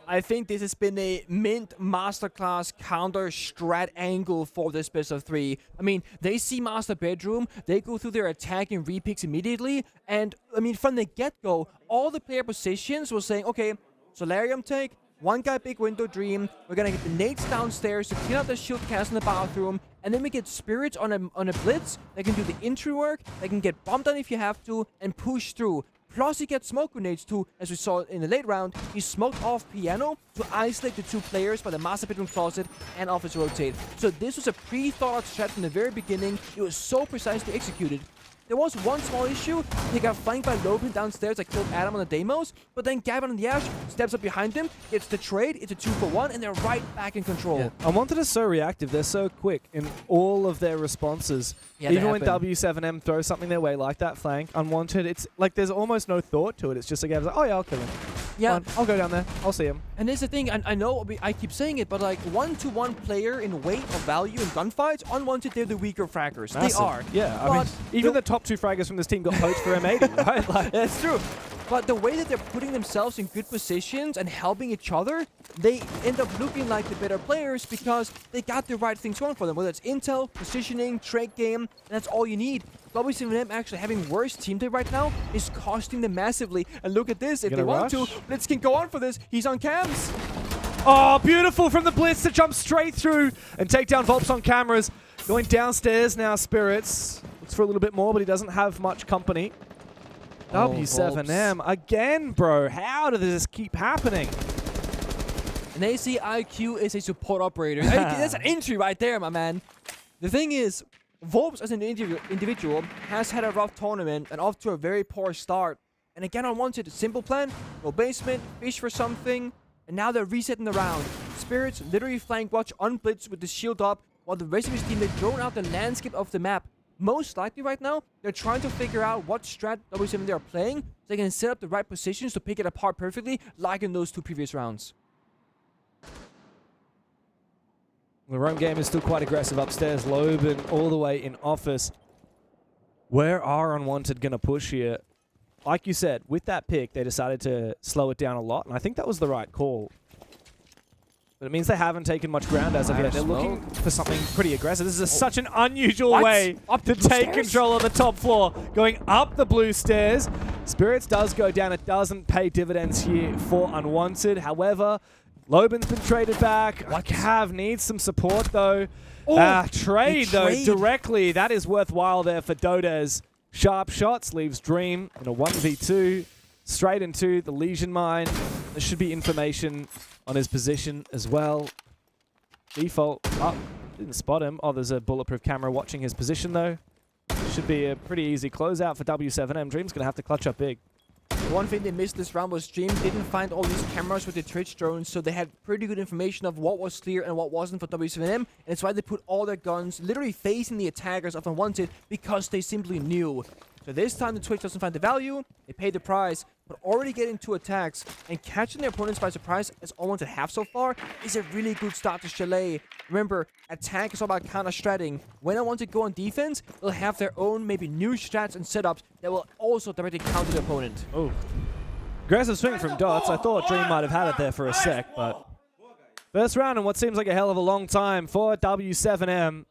I think this has been a mint masterclass counter strat angle for this best of 3. I mean, they see master bedroom, they go through their attack and repicks immediately, and I mean, from the get-go, all the player positions were saying, okay, Solarium take, 1 guy big window Dream, we're gonna get the nades downstairs to clean out the shield cast in the bathroom, and then we get Spirits on a Blitz. They can do the entry work, they can get bombed on if you have to, and push through. Plus, he gets smoke grenades too, as we saw in the late round. He smoked off Piano to isolate the 2 players by the Master Bedroom Closet and Office Rotate. So this was a pre-thought-out strat from the very beginning. It was so precisely executed. There was one small issue. He got flanked by Logan downstairs that killed Adam on the demos, but then Gavin on the Ash steps up behind him, gets the trade, it's a 2-for-1, and they're right back in control. Yeah. Unwanted is so reactive. They're so quick in all of their responses. Yeah, even when w7m throws something their way like that flank, Unwanted, it's like there's almost no thought to it. It's just a game like, oh yeah, I'll kill him. Yeah. Fine, I'll go down there. I'll see him. And there's the thing, I know I keep saying it, but like 1-to-1 player in weight of value in gunfights, Unwanted, they're the weaker fraggers. Massive. They are. Yeah, I mean, even the top 2 fraggers from this team got poached for M80, right? Like, that's true. But the way that they're putting themselves in good positions and helping each other, they end up looking like the better players because they got the right things going for them. Whether it's intel, positioning, trade game, and that's all you need. w7m actually having worse team play right now is costing them massively. And look at this. If they want to, Blitz can go on for this. He's on cams. Oh, beautiful from the Blitz to jump straight through and take down Volps on cameras. Going downstairs now, Spirits. Looks for a little bit more, but he doesn't have much company. w7m again, bro. How does this keep happening? And AC IQ is a support operator. That's an entry right there, my man. The thing is, Volps as an individual has had a rough tournament and off to a very poor start. And again, Unwanted, simple plan, go basement, fish for something, and now they're resetting the round. Spirits literally flank watch on Blitz with the shield up, while the rest of his team, they've drawn out the landscape of the map. Most likely right now, they're trying to figure out what strat w7m they are playing, so they can set up the right positions to pick it apart perfectly, like in those 2 previous rounds. The roam game is still quite aggressive upstairs. Loban all the way in office. Where are Unwanted going to push here? Like you said, with that pick, they decided to slow it down a lot, and I think that was the right call. But it means they haven't taken much ground as of yet. They're looking for something pretty aggressive. This is such an unusual way to take control of the top floor. Going up the blue stairs. Spirits does go down. It doesn't pay dividends here for Unwanted. However, Loban's been traded back. Cav needs some support, though. Trade, though, directly. That is worthwhile there for Dodez. Sharp shots leaves Dream in a 1v2. Straight into the Legion Mine. There should be information on his position as well. Default. Oh, didn't spot him. Oh, there's a bulletproof camera watching his position, though. Should be a pretty easy closeout for w7m. Dream's going to have to clutch up big. One thing they missed this round was Dream didn't find all these cameras with the Twitch drones, so they had pretty good information of what was clear and what wasn't for w7m, and it's why they put all their guns literally facing the attackers of Unwanted because they simply knew. So this time the Twitch doesn't find the value, they pay the price, but already getting 2 attacks and catching their opponents by surprise, as Unwanted have so far, is a really good start to Chalet. Remember, attack is all about counter-stratting. When Unwanted go on defense, they'll have their own maybe new strats and setups that will also directly counter the opponent. Oh. Aggressive swing from Dots. I thought Dream might have had it there for a sec, but first round in what seems like a hell of a long time for w7m.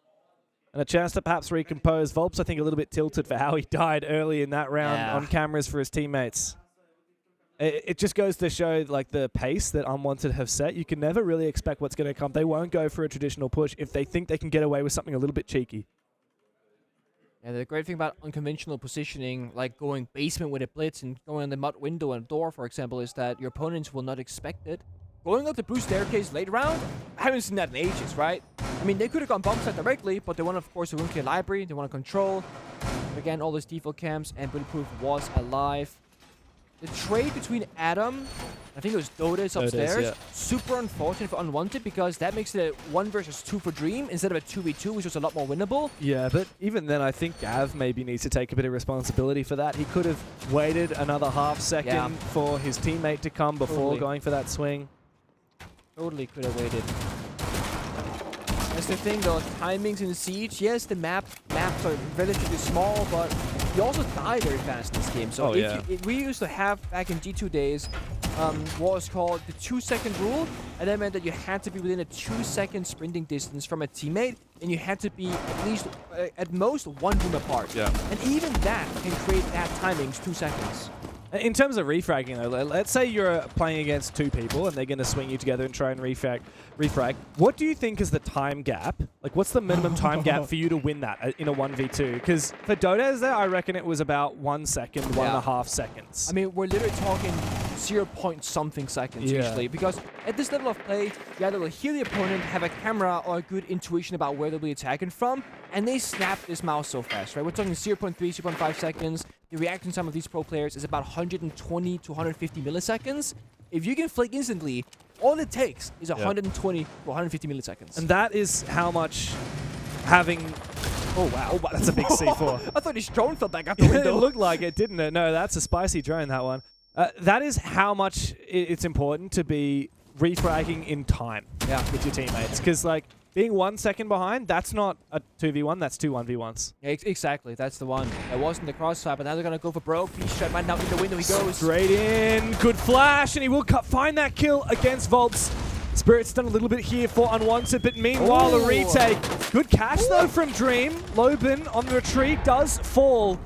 And a chance to perhaps recompose. Volps, I think, a little bit tilted for how he died early in that round on cameras for his teammates. It just goes to show like the pace that Unwanted have set. You can never really expect what's going to come. They won't go for a traditional push if they think they can get away with something a little bit cheeky. Yeah, the great thing about unconventional positioning, like going basement with a blitz and going on the mud window and door, for example, is that your opponents will not expect it. Going up the blue staircase late round, I haven't seen that in ages, right? I mean, they could have gone bomb site directly, but they want, of course, a room clear library. They want to control. Again, all those default camps, and Bulletproof was alive. The trade between Adam, I think it was Dodez upstairs, super unfortunate for Unwanted because that makes it a 1 versus 2 for Dream instead of a 2v2, which was a lot more winnable. Yeah, but even then, I think Gav maybe needs to take a bit of responsibility for that. He could have waited another half second for his teammate to come before going for that swing. Totally could have waited. That's the thing though, timings in the Siege, yes, the maps are relatively small, but you also die very fast in this game. So we used to have, back in G2 days, what was called the 2-second rule, and that meant that you had to be within a 2-second sprinting distance from a teammate, and you had to be at least, at most, 1 room apart. And even that can create bad timings, 2 seconds. In terms of refragging, though, let's say you're playing against 2 people and they're going to swing you together and try and refrag. What do you think is the time gap? Like, what's the minimum time gap for you to win that in a 1v2? Because for Dodes there, I reckon it was about 1 second, 1.5 seconds. I mean, we're literally talking 0 point something seconds usually, because at this level of play, you either will hear the opponent, have a camera or a good intuition about where they'll be attacking from, and they snap this mouse so fast, right? We're talking 0.3, 0.5 seconds. The reaction time of these pro players is about 120 to 150 milliseconds. If you can flick instantly, all it takes is 120 to 150 milliseconds. And that is how much having... Oh, wow. That's a big C4. I thought his drone fell back out the window. It looked like it, didn't it? No, that's a spicy drone, that one. That is how much it's important to be refragging in time with your teammates. Because, like, being 1 second behind, that's not a 2v1, that's 2 1v1s. Yeah, exactly, that's the one. That wasn't the crossfire, but now they're going to go for broke. He's shot right now in the window, he goes. Straight in, good flash, and he will find that kill against Volts. Spirit's done a little bit here for Unwanted, but meanwhile, a retake. Good catch, though, from Dream. Loban on the retreat does fall.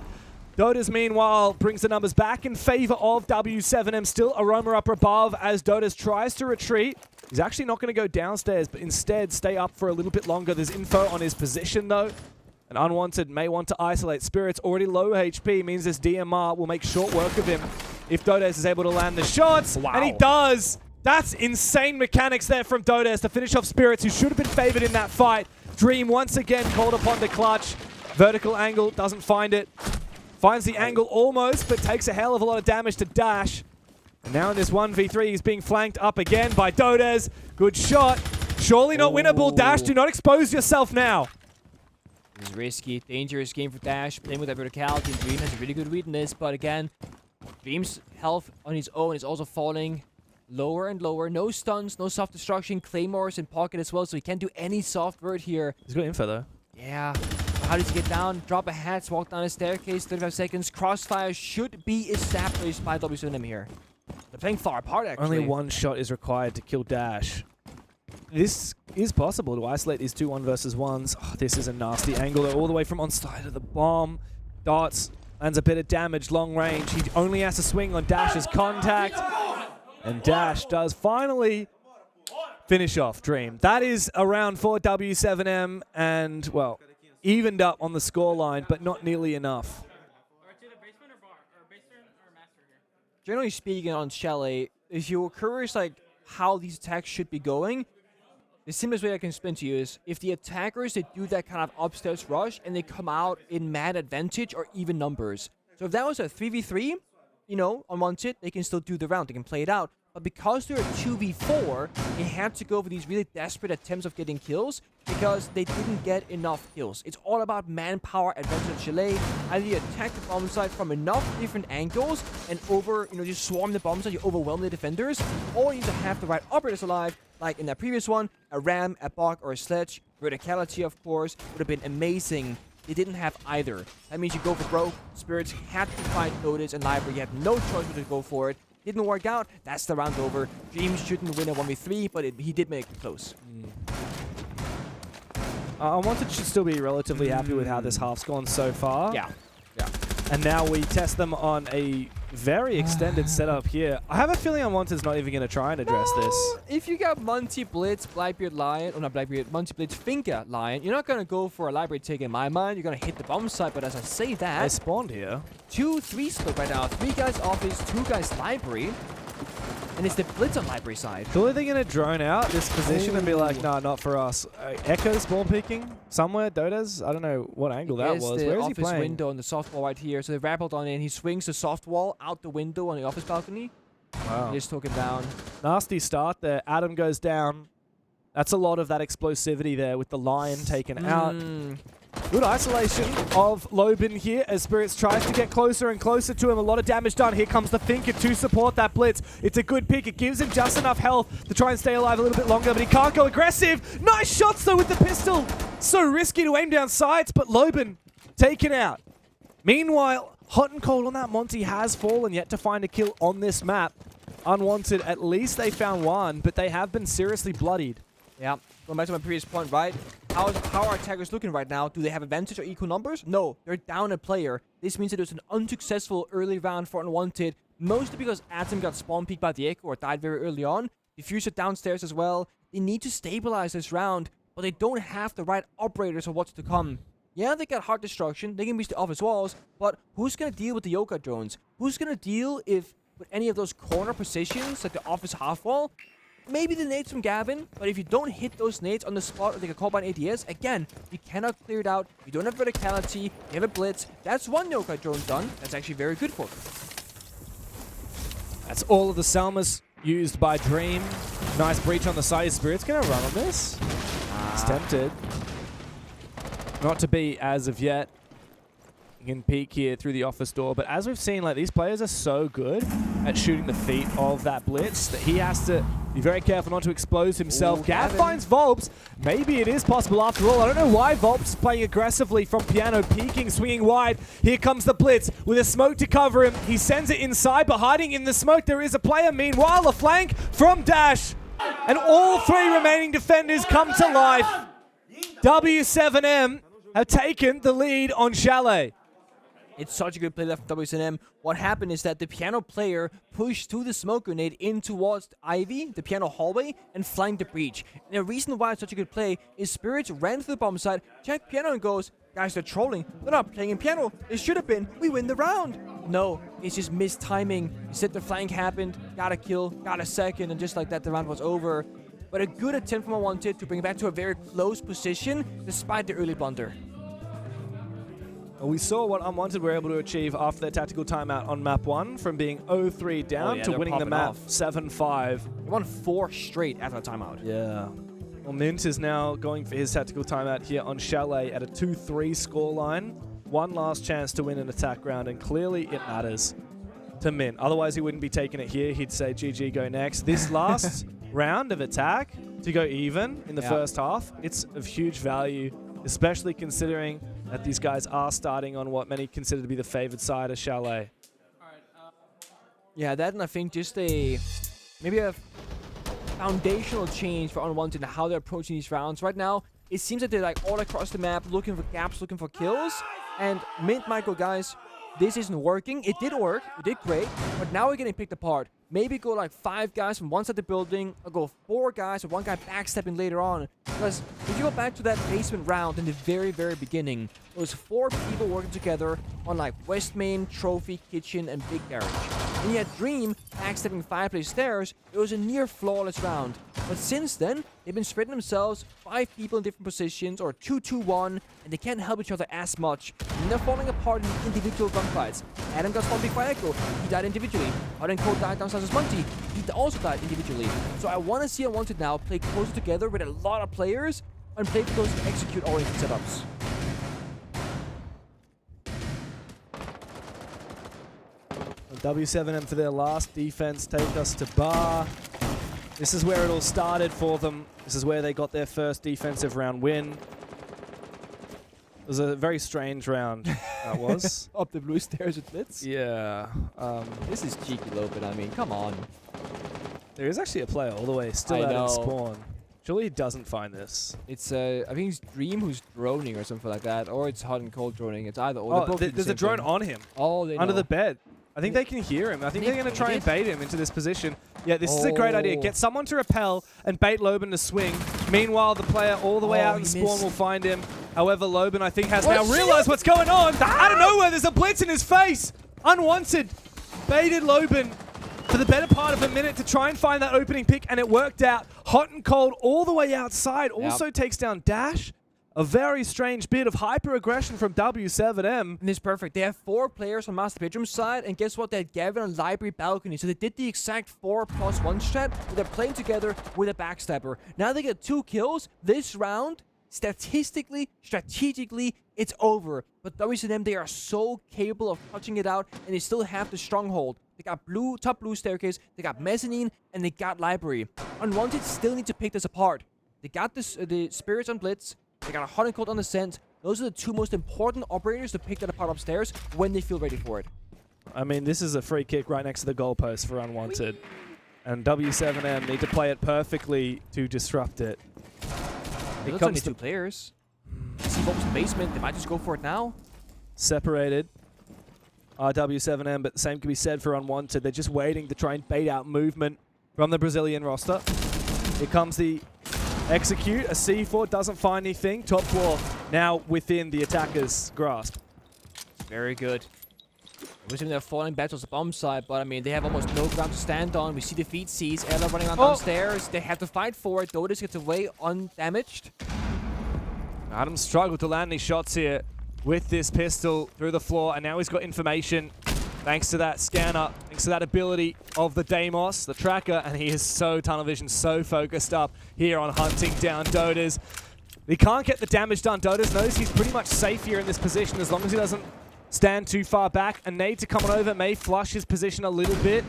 Dodas, meanwhile, brings the numbers back in favor of w7m. Still Aroma up above as Dodas tries to retreat. He's actually not going to go downstairs, but instead stay up for a little bit longer. There's info on his position, though. And Unwanted may want to isolate. Spirit's already low HP, means this DMR will make short work of him if Dodas is able to land the shots. Wow. And he does! That's insane mechanics there from Dodas to finish off Spirits, who should have been favored in that fight. Dream once again called upon to clutch. Vertical angle, doesn't find it. Finds the angle almost, but takes a hell of a lot of damage to Dash. And now in this 1v3, he's being flanked up again by Dodes. Good shot. Surely not winnable. Dash, do not expose yourself now. This is risky, dangerous game for Dash. Playing with that verticality. Dream has a really good read in this, but again, Dream's health on his own is also falling lower and lower. No stuns, no soft destruction. Claymores in pocket as well, so he can't do any soft word here. He's got info, though. Yeah. How does he get down? Drop a hatch, walk down a staircase, 35 seconds. Crossfire should be established by w7m here. They're playing far apart, actually. Only 1 shot is required to kill Dash. This is possible to isolate these 2 1 versus 1s. Oh, this is a nasty angle, though, all the way from on side of the bomb. Darts lands a bit of damage, long range. He only has to swing on Dash's contact. And Dash does finally finish off Dream. That is a round for w7m, and, well, evened up on the scoreline, but not nearly enough. Generally speaking, on Chalet, if you're curious like how these attacks should be going, the simplest way I can explain to you is if the attackers, they do that kind of upstairs rush and they come out in mad advantage or even numbers. So if that was a 3v3, you know, Unwanted, they can still do the round, they can play it out. But because they're a 2v4, they had to go for these really desperate attempts of getting kills because they didn't get enough kills. It's all about manpower advantage of Chalet. Either you attack the bomb site from enough different angles and just swarm the bomb site, you overwhelm the defenders, or you need to have the right operators alive, like in that previous one, a ram, a bog, or a sledge. Verticality, of course, would have been amazing. They didn't have either. That means you go for broke. Spirits had to fight Notice and Library. You have no choice but to go for it. Didn't work out. That's the round over. Dreams shouldn't win a 1v3, but he did make it close. Unwanted should still be relatively happy with how this half's gone so far. Yeah. And now we test them on a very extended setup here. I have a feeling Unwanted's not even going to try and address this. If you got Monty Blitz, Blackbeard Lion, or not Blackbeard, Monty Blitz, Finka Lion, you're not going to go for a library take in my mind. You're going to hit the bomb site, but as I say that... They spawned here. 2-3 split right now. 3 guys office, 2 guys library. And it's the Blitz on library side. Surely they're going to drone out this position and be like, nah, not for us. Echo spawn picking somewhere, Dodas? I don't know what angle that was. Where is he playing? Window on the soft wall right here. So they rappelled on in. He swings the soft wall out the window on the office balcony. Wow. They just took him down. Nasty start there. Adam goes down. That's a lot of that explosivity there with the Lion taken out. Good isolation of Loban here as Spirits tries to get closer and closer to him. A lot of damage done. Here comes the Thinker to support that Blitz. It's a good pick. It gives him just enough health to try and stay alive a little bit longer, but he can't go aggressive. Nice shots, though, with the pistol. So risky to aim down sights, but Loban taken out. Meanwhile, hot and cold on that Monty has fallen, yet to find a kill on this map. Unwanted, at least they found one, but they have been seriously bloodied. Yeah, going back to my previous point, right? How are attackers looking right now? Do they have advantage or equal numbers? No, they're down a player. This means that it was an unsuccessful early round for Unwanted, Mostly because Atom got spawn peeked by the Echo or died very early on. Diffuser downstairs as well. They need to stabilize this round, but they don't have the right operators for what's to come. Yeah, they got Heart Destruction, they can reach the office walls, but who's gonna deal with the Yoga drones? Who's gonna deal with any of those corner positions, like the office half wall? Maybe the nades from Gavin, but if you don't hit those nades on the spot or they get called by an ADS, again, you cannot clear it out. You don't have verticality, you have a blitz. That's one Yoga drone done. That's actually very good for them. That's all of the Salmas used by Dream. Nice breach on the side. Is Spirit's going to run on this? He's tempted. Not to be as of yet. You can peek here through the office door, but as we've seen, like, these players are so good at shooting the feet of that blitz that he has to be very careful not to expose himself. Gav finds Volps. Maybe it is possible after all. I don't know why Volps is playing aggressively from Piano, peeking, swinging wide. Here comes the blitz with a smoke to cover him. He sends it inside, but hiding in the smoke, there is a player. Meanwhile, a flank from Dash. And all three remaining defenders come to life. W7M have taken the lead on Chalet. It's such a good play left from w7m. What happened is that the Piano player pushed to the smoke grenade in towards Ivy, the Piano hallway, and flanked the breach. And the reason why it's such a good play is Spirits ran to the bomb site, checked Piano and goes, guys, they're trolling. They're not playing in Piano. It should have been. We win the round. No, it's just missed timing. Instead, the flank happened, got a kill, got a second, and just like that, the round was over. But a good attempt from Unwanted to bring it back to a very close position, despite the early blunder. We saw what Unwanted were able to achieve after their tactical timeout on map 1, from being 0-3 down to winning the map 7-5. They won 4 straight after the timeout. Yeah. Well, Mint is now going for his tactical timeout here on Chalet at a 2-3 scoreline. One last chance to win an attack round, and clearly it matters to Mint. Otherwise, he wouldn't be taking it here. He'd say, GG, go next. This last round of attack to go even in the first half, it's of huge value, especially considering that these guys are starting on what many consider to be the favored side of Chalet. Yeah, that, and I think just maybe a foundational change for Unwanted and how they're approaching these rounds. Right now, it seems that they're like all across the map, looking for gaps, looking for kills. And Mint might go, guys, this isn't working. It did work. We did great. But now we're getting picked apart. Maybe go like 5 guys from one side of the building, or go 4 guys with 1 guy backstepping later on. Because if you go back to that basement round in the very, very beginning, it was 4 people working together on like West Main, Trophy, Kitchen, and Big Garage. And you had Dream backstepping Fireplace Stairs. It was a near flawless round. But since then, they've been spreading themselves, 5 people in different positions, or 2-2-1, and they can't help each other as much. And they're falling apart in individual gunfights. Adam got spawned by Echo. He died individually. Hot and Cold died downstairs as Monty. He also died individually. So I want to see Unwanted now play closer together with a lot of players and play for those to execute oriented setups. W7M for their last defense take us to Bar. This is where it all started for them. This is where they got their first defensive round win. It was a very strange round, that was. Up the blue stairs with Blitz? Yeah. This is cheeky, Lopen. I mean, come on. There is actually a player all the way still out in spawn. Surely he doesn't find this. It's, I think it's Dream who's droning or something like that, or it's Hot and Cold droning. It's either or. Oh, there's a drone on him. Oh, they know. Under the bed. I think they can hear him. I think they're going to try and bait him into this position. Yeah, this is a great idea. Get someone to repel and bait Loben to swing. Meanwhile, the player all the way out in spawn will find him. However, Loben, I think, has now realized what's going on. Out of nowhere, there's a blitz in his face. Unwanted baited Loben for the better part of a minute to try and find that opening pick, and it worked out. Hot and Cold all the way outside. Also takes down Dash. A very strange bit of hyper-aggression from W7M. And it's perfect. They have 4 players on Master Bedroom side, and guess what? They had Gavin on Library Balcony. So they did the exact 4+1 strat, where they're playing together with a backstabber. Now they get 2 kills. This round, statistically, strategically, it's over. But W7M, they are so capable of touching it out, and they still have the stronghold. They got top blue staircase, they got mezzanine, and they got library. Unwanted still need to pick this apart. They got the Spirits on Blitz. They got a Hot and Cold on Ascent. Those are the 2 most important operators to pick that apart upstairs when they feel ready for it. I mean, this is a free kick right next to the goalpost for Unwanted. And W7M need to play it perfectly to disrupt it. It comes to 2 players. See Volp's in the basement. They might just go for it now. Separated. w7m, but the same can be said for Unwanted. They're just waiting to try and bait out movement from the Brazilian roster. Here comes the execute. A C4 doesn't find anything. Top floor now within the attacker's grasp. Very good. Obviously, they're falling back towards the bomb side, but I mean, they have almost no ground to stand on. We see the feed seas. Ella running on downstairs. They have to fight for it. Dotus gets away undamaged. Adam struggled to land these shots here with this pistol through the floor, and now he's got information thanks to that scanner, thanks to that ability of the Deimos, the tracker, and he is so tunnel vision, so focused up here on hunting down Dotas. He can't get the damage done. Dotas knows he's pretty much safe here in this position as long as he doesn't stand too far back. A nade to come on over may flush his position a little bit.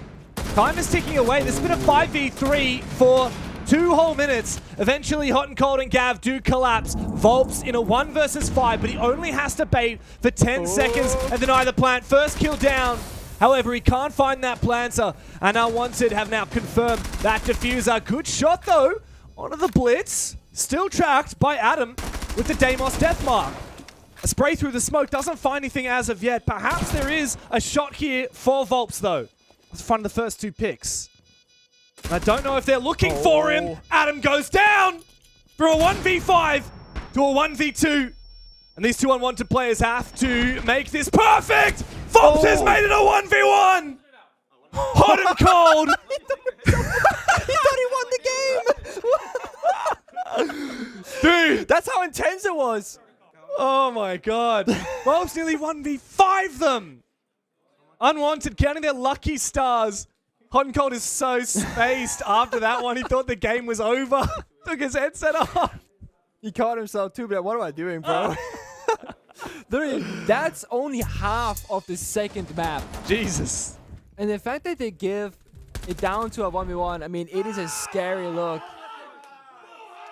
Time is ticking away. This has been a 5v3 for 2 whole minutes. Eventually, Hot and Cold and Gav do collapse. Volps in a 1 versus 5, but he only has to bait for 10 seconds and deny the plant. First kill down. However, he can't find that planter, and Unwanted have now confirmed that diffuser. Good shot, though, onto the blitz. Still tracked by Adam with the Deimos death mark. A spray through the smoke doesn't find anything as of yet. Perhaps there is a shot here for Volps, though. Let's find the first 2 picks. I don't know if they're looking for him. Adam goes down from a 1v5 to a 1v2. And these 2 Unwanted players have to make this perfect. Volps has made it a 1v1. Hot and Cold. He thought he won the game. Dude. That's how intense it was. Oh my god. Volps nearly 1v5 them. Unwanted counting their lucky stars. Hot and Cold is so spaced after that one. He thought the game was over. Took his headset off. He caught himself too, but what am I doing, bro? Literally, that's only half of the second map. Jesus. And the fact that they give it down to a 1v1, I mean, it is a scary look.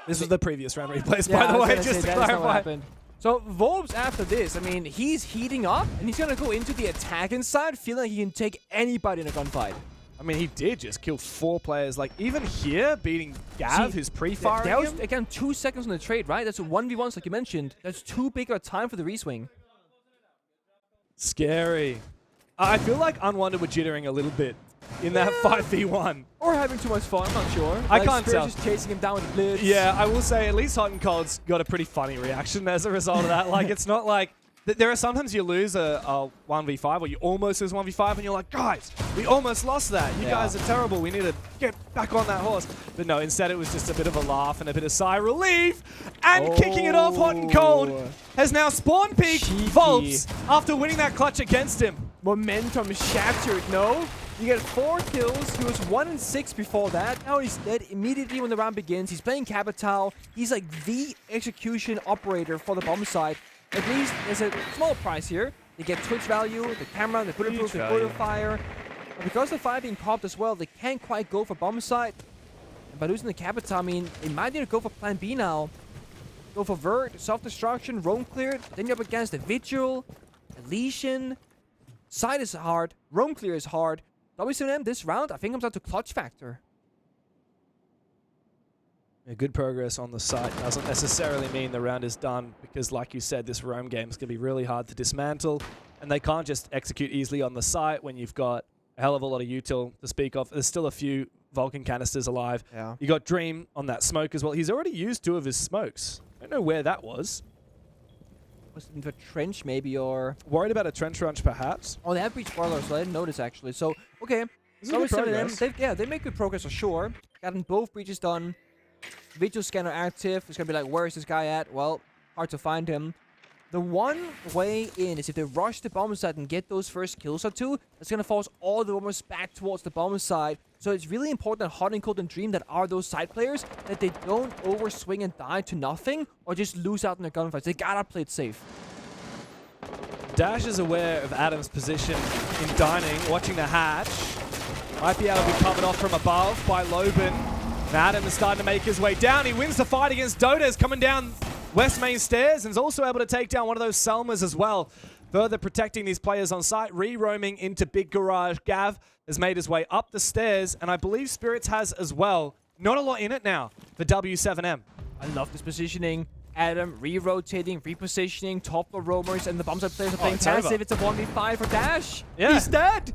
This was the previous round replays, by the way, just to clarify. So, Volps after this, I mean, he's heating up, and he's going to go into the attacking side, feeling like he can take anybody in a gunfight. I mean, he did just kill 4 players. Like, even here, beating Gav, who's pre-firing that was, him. again, 2 seconds on the trade, right? That's a 1v1s, like you mentioned. That's too big of a time for the reswing. Scary. I feel like Unwanted were jittering a little bit in that 5v1. Or having too much fun, I'm not sure. I can't tell. Just chasing him down with the blitz. Yeah, I will say, at least Hot and Cold's got a pretty funny reaction as a result of that. Like, it's not like... There are sometimes you lose a 1v5 or you almost lose 1v5 and you're like, guys, we almost lost that. You guys are terrible. We need to get back on that horse. But no, instead it was just a bit of a laugh and a bit of sigh of relief. And kicking it off, Hot and Cold has now spawn peeked Volps after winning that clutch against him. Momentum shattered, no? You get 4 kills. He was 1 and 6 before that. Now he's dead immediately when the round begins. He's playing Capital. He's like the execution operator for the bomb side. At least there's a small price here. You get Twitch value, the camera, the bulletproof, the photo fire. And because the fire being popped as well, they can't quite go for bomb site. And by losing the Capital, I mean, they might need to go for plan B now. Go for Vert, self-destruction, roam cleared. Then you're up against the Vigil, Elysian. Side is hard, roam clear is hard. w7m this round, I think comes down to clutch factor. Good progress on the site doesn't necessarily mean the round is done because, like you said, this roam game is going to be really hard to dismantle, and they can't just execute easily on the site when you've got a hell of a lot of util to speak of. There's still a few Vulcan canisters alive. Yeah. You got Dream on that smoke as well. He's already used 2 of his smokes. I don't know where that was. Was it in the trench maybe, or... Worried about a trench rush perhaps? Oh, they have breach spoilers, so I didn't notice actually. So, okay. They make good progress for sure. Gotten both breaches done. Vigil scanner active. It's going to be like, where is this guy at? Well, hard to find him. The one way in is if they rush the bomb site and get those first kills or 2, that's going to force all the bombers back towards the bomb site. So it's really important that Hot and Cold and Dream, that are those side players, that they don't overswing and die to nothing or just lose out in their gunfights. They gotta play it safe. Dash is aware of Adam's position in dining, watching the hatch. Might be able to be covered off from above by Loban. Adam is starting to make his way down. He wins the fight against Dotas, coming down West Main Stairs, and is also able to take down one of those Selmas as well. Further protecting these players on site, re-roaming into Big Garage. Gav has made his way up the stairs, and I believe Spirits has as well. Not a lot in it now for w7m. I love this positioning. Adam re-rotating, repositioning, top of roamers, and the bomb site players are playing it's passive. over. It's a 1v5 for Dash. Yeah. He's dead.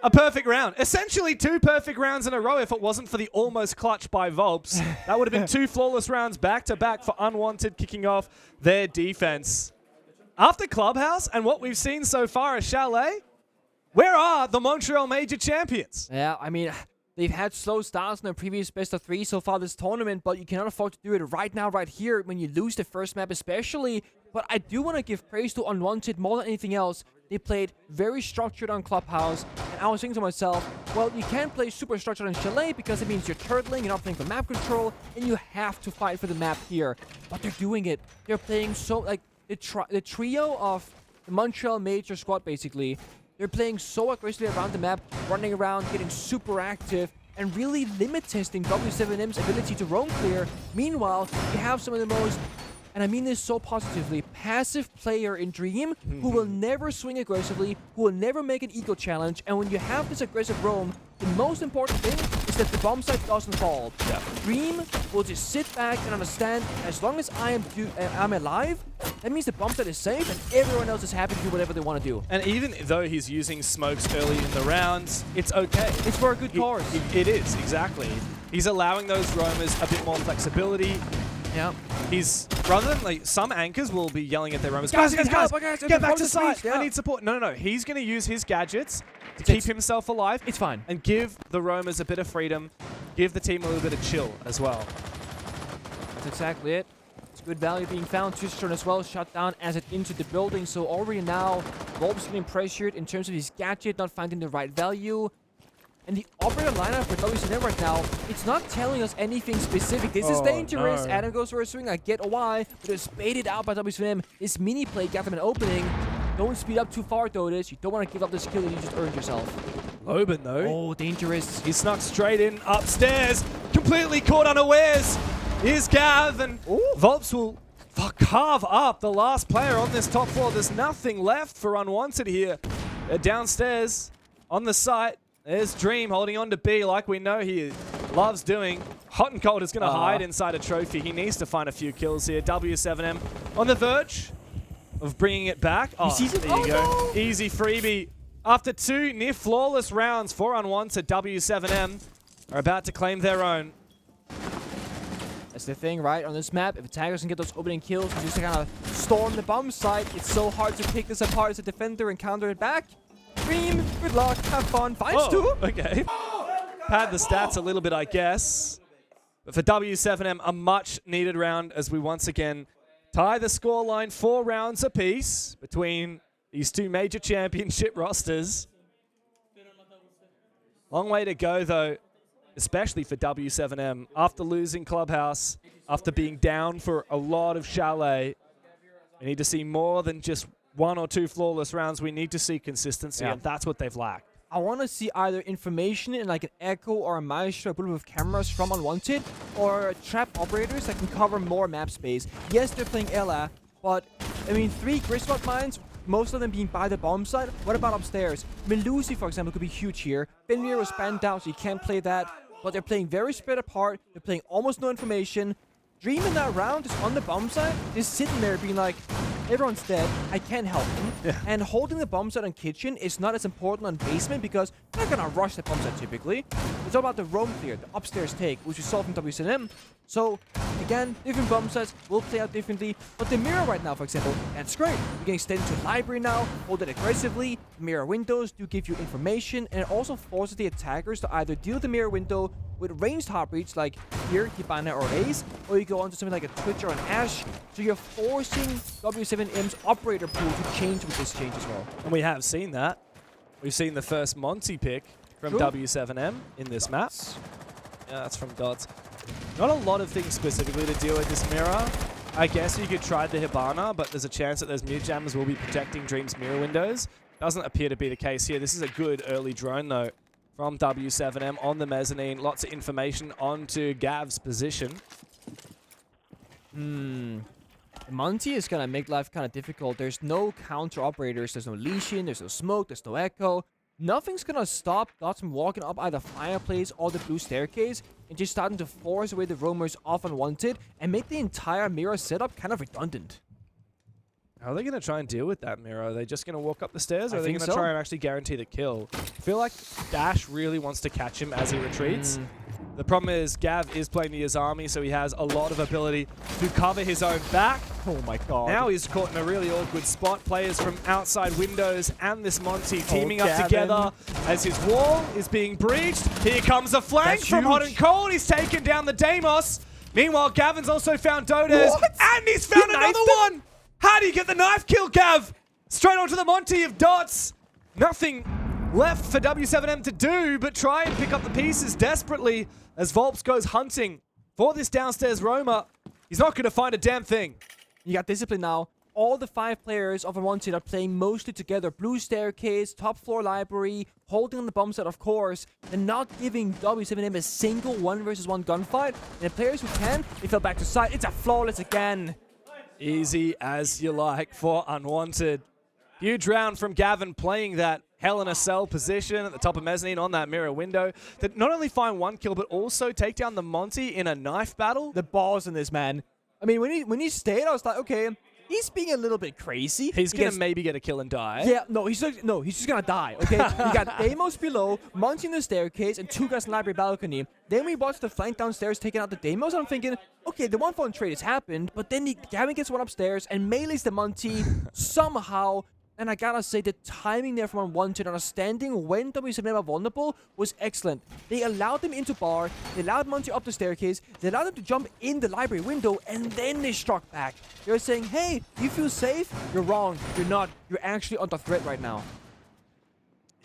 A perfect round. Essentially 2 perfect rounds in a row if it wasn't for the almost clutch by Volps. That would have been 2 flawless rounds back-to-back for Unwanted, kicking off their defense. After Clubhouse and what we've seen so far at Chalet, where are the Montreal Major champions? Yeah, I mean, they've had slow starts in their previous best of 3 so far this tournament, but you cannot afford to do it right now, right here, when you lose the first map especially. But I do want to give praise to Unwanted more than anything else. They played very structured on Clubhouse, and I was thinking to myself, well, you can't play super structured on Chalet because it means you're turtling, you're not playing for map control, and you have to fight for the map here. But they're doing it. They're playing so, like, the trio of the Montreal Major squad, basically, they're playing so aggressively around the map, running around, getting super active, and really limit testing w7m's ability to roam clear. Meanwhile, you have some of the most, and I mean this so positively, passive player in Dream who will never swing aggressively, who will never make an eco challenge, and when you have this aggressive roam, the most important thing is that the bomb site doesn't fall. Yeah. Dream will just sit back and understand, as long as I'm alive, that means the bomb site is safe and everyone else is happy to do whatever they want to do. And even though he's using smokes early in the rounds, it's okay. It's for a good cause. It is, exactly. He's allowing those roamers a bit more flexibility. Yeah. He's, rather than, like, some anchors will be yelling at their roamers, Guys, get back to site, yeah. I need support. No. He's going to use his gadgets to keep himself alive. It's fine. And give the roamers a bit of freedom, give the team a little bit of chill as well. That's exactly it. It's good value being found. Twistron as well, shut down as it into the building. So already now, Volp's getting pressured in terms of his gadget, not finding the right value. And the operator lineup for w7m right now, it's not telling us anything specific. This is dangerous. No. Adam goes for a swing. I get why, but it's baited out by w7m. This mini play got them an opening. Don't speed up too far, Dotus. You don't want to give up the skill that you just earned yourself. Loban, though. Oh, dangerous. He snuck straight in upstairs, completely caught unawares. Here's Gav, and Volps will carve up the last player on this top floor. There's nothing left for Unwanted here. They're downstairs on the site. There's Dream holding on to B like we know he loves doing. Hot and Cold is going to hide inside a trophy. He needs to find a few kills here. w7m on the verge of bringing it back. Oh, there you go. No. Easy freebie. After 2 near flawless rounds for Unwanted, w7m are about to claim their own. That's the thing, right? On this map, if attackers can get those opening kills, you just kind of storm the bomb site. It's so hard to pick this apart as a defender and counter it back. Dream, good luck, have fun, finds 2. Okay. Pad the stats a little bit, I guess. But for w7m, a much needed round as we once again tie the scoreline 4 rounds apiece between these 2 major championship rosters. Long way to go, though, especially for w7m. After losing Clubhouse, after being down for a lot of Chalet, we need to see more than just 1 or 2 flawless rounds. We need to see consistency, and that's what they've lacked. I want to see either information in like an Echo or a Maestro put with cameras from Unwanted, or trap operators that can cover more map space. Yes, they're playing Ella, but I mean 3 Griswold mines, most of them being by the bomb site. What about upstairs? Melusi, for example, could be huge here. Benmir was banned down, so you can't play that. But they're playing very spread apart. They're playing almost no information. Dream in that round is on the bomb site, just sitting there being like, everyone's dead, I can't help them. Yeah. And holding the bomb site on kitchen is not as important on basement because they're not gonna rush the bomb site typically. It's all about the roam clear, the upstairs take, which we saw from w7m. So, again, different bomb sites will play out differently. But the mirror right now, for example, that's great. You can extend to library now, hold it aggressively. Mirror windows do give you information, and it also forces the attackers to either deal the mirror window with ranged heartbeats like here, Hibana or Ace, or you go on to something like a Twitch or an Ash. So you're forcing w7m's operator pool to change with this change as well. And we have seen that. We've seen the first Monty pick from w7m in this map. Yeah, that's from Dots. Not a lot of things specifically to deal with this mirror. I guess you could try the Hibana, but there's a chance that those mid jammers will be protecting Dream's mirror windows. Doesn't appear to be the case here. This is a good early drone, though, from w7m on the mezzanine. Lots of information onto Gav's position. Monty is going to make life kind of difficult. There's no counter operators. There's no Lesion. There's no smoke. There's no echo. Nothing's going to stop Dots from walking up either fireplace or the blue staircase. and just starting to force away the roamers off Unwanted and make the entire Mirror setup kind of redundant. How are they going to try and deal with that, Miro? Are they just going to walk up the stairs, or are they think going to try and actually guarantee the kill? I feel like Dash really wants to catch him as he retreats. The problem is Gav is playing the Azami, so he has a lot of ability to cover his own back. Oh my god. Now he's caught in a really awkward spot. Players from outside windows and this Monty teaming up together as his wall is being breached. Here comes a flank from Hot and Cold. He's taken down the Deimos. Meanwhile, Gavin's also found Dodes, and he's found another one! How do you get the knife kill, Gav? Straight onto the Monty of dots. Nothing left for w7m to do but try and pick up the pieces desperately as Volps goes hunting for this downstairs roamer. He's not going to find a damn thing. You got Discipline now. All the 5 players of Unwanted are playing mostly together. Blue staircase, top floor library, holding on the bomb set, of course, and not giving w7m a single 1v1 gunfight. And the players who can, they fell back to side. It's a flawless again. Easy as you like for Unwanted. Huge round from Gavin playing that Hell in a Cell position at the top of mezzanine on that mirror window. That not only find 1 kill, but also take down the Monty in a knife battle. The balls in this, man. I mean, when he stayed, I was like, okay, he's being a little bit crazy. He's going to maybe get a kill and die. Yeah, no, he's just going to die, okay? You got Deimos below, Monty in the staircase, and 2 guys in the library balcony. Then we watched the flank downstairs taking out the Deimos, and I'm thinking, okay, the 1-for-1 trade has happened, but then Gavin gets one upstairs and melees the Monty somehow. And I gotta say, the timing there from Unwanted, understanding when w7m are vulnerable, was excellent. They allowed them into bar, they allowed Monty up the staircase, they allowed them to jump in the library window, and then they struck back. They're saying, hey, you feel safe? You're wrong. You're not. You're actually under threat right now.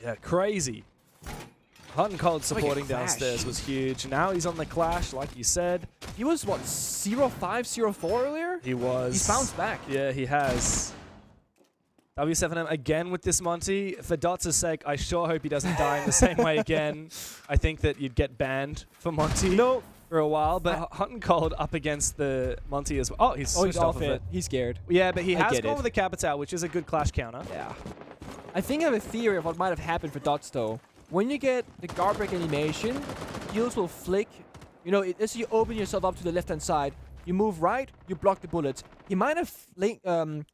Yeah, crazy. Hot and Cold supporting downstairs was huge. Now he's on the Clash, like you said. He was, what, 0-5, 0-4 earlier? He was. He's bounced back. Yeah, he has. w7m again with this Monty. For Dots' sake, I sure hope he doesn't die in the same way again. I think that you'd get banned for Monty for a while, but Hot and Cold up against the Monty as well. Oh, he's switched off of it. He's scared. Yeah, but he has gone with the Capital, which is a good Clash counter. Yeah. I think I have a theory of what might have happened for Dots, though. When you get the guard break animation, heals will flick. You know, as you open yourself up to the left-hand side, you move right, you block the bullets. He might have flicked the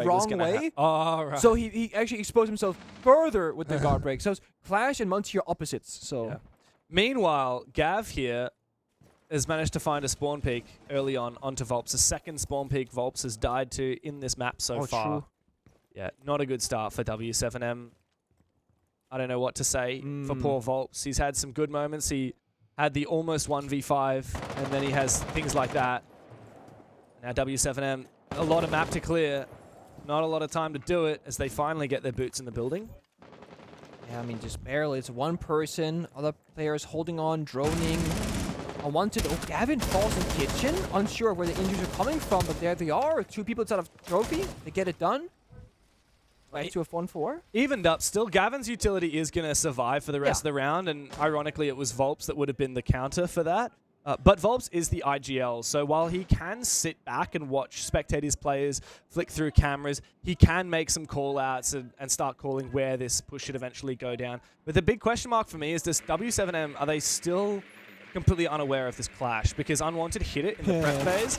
wrong way. Oh, right. So he actually exposed himself further with the guard break. So Clash and Monty are opposites. So, yeah. Meanwhile, Gav here has managed to find a spawn peak early on onto Volps. The second spawn peak Volps has died to in this map so far. True. Yeah, not a good start for w7m. I don't know what to say for poor Volps. He's had some good moments. He had the almost 1v5, and then he has things like that. Now w7m, a lot of map to clear. Not a lot of time to do it as they finally get their boots in the building. Yeah, I mean, just barely. It's one person, other players holding on, droning. Unwanted. Oh, Gavin falls in kitchen. Unsure of where the injuries are coming from, but there they are. 2 people inside of trophy. They get it done. Right to a 1-4. Evened up still. Gavin's utility is going to survive for the rest of the round, and ironically it was Volps that would have been the counter for that. But Volps is the IGL, so while he can sit back and watch spectators, players flick through cameras, he can make some call-outs and start calling where this push should eventually go down. But the big question mark for me is, does w7m, are they still completely unaware of this Clash? Because Unwanted hit it in the prep phase,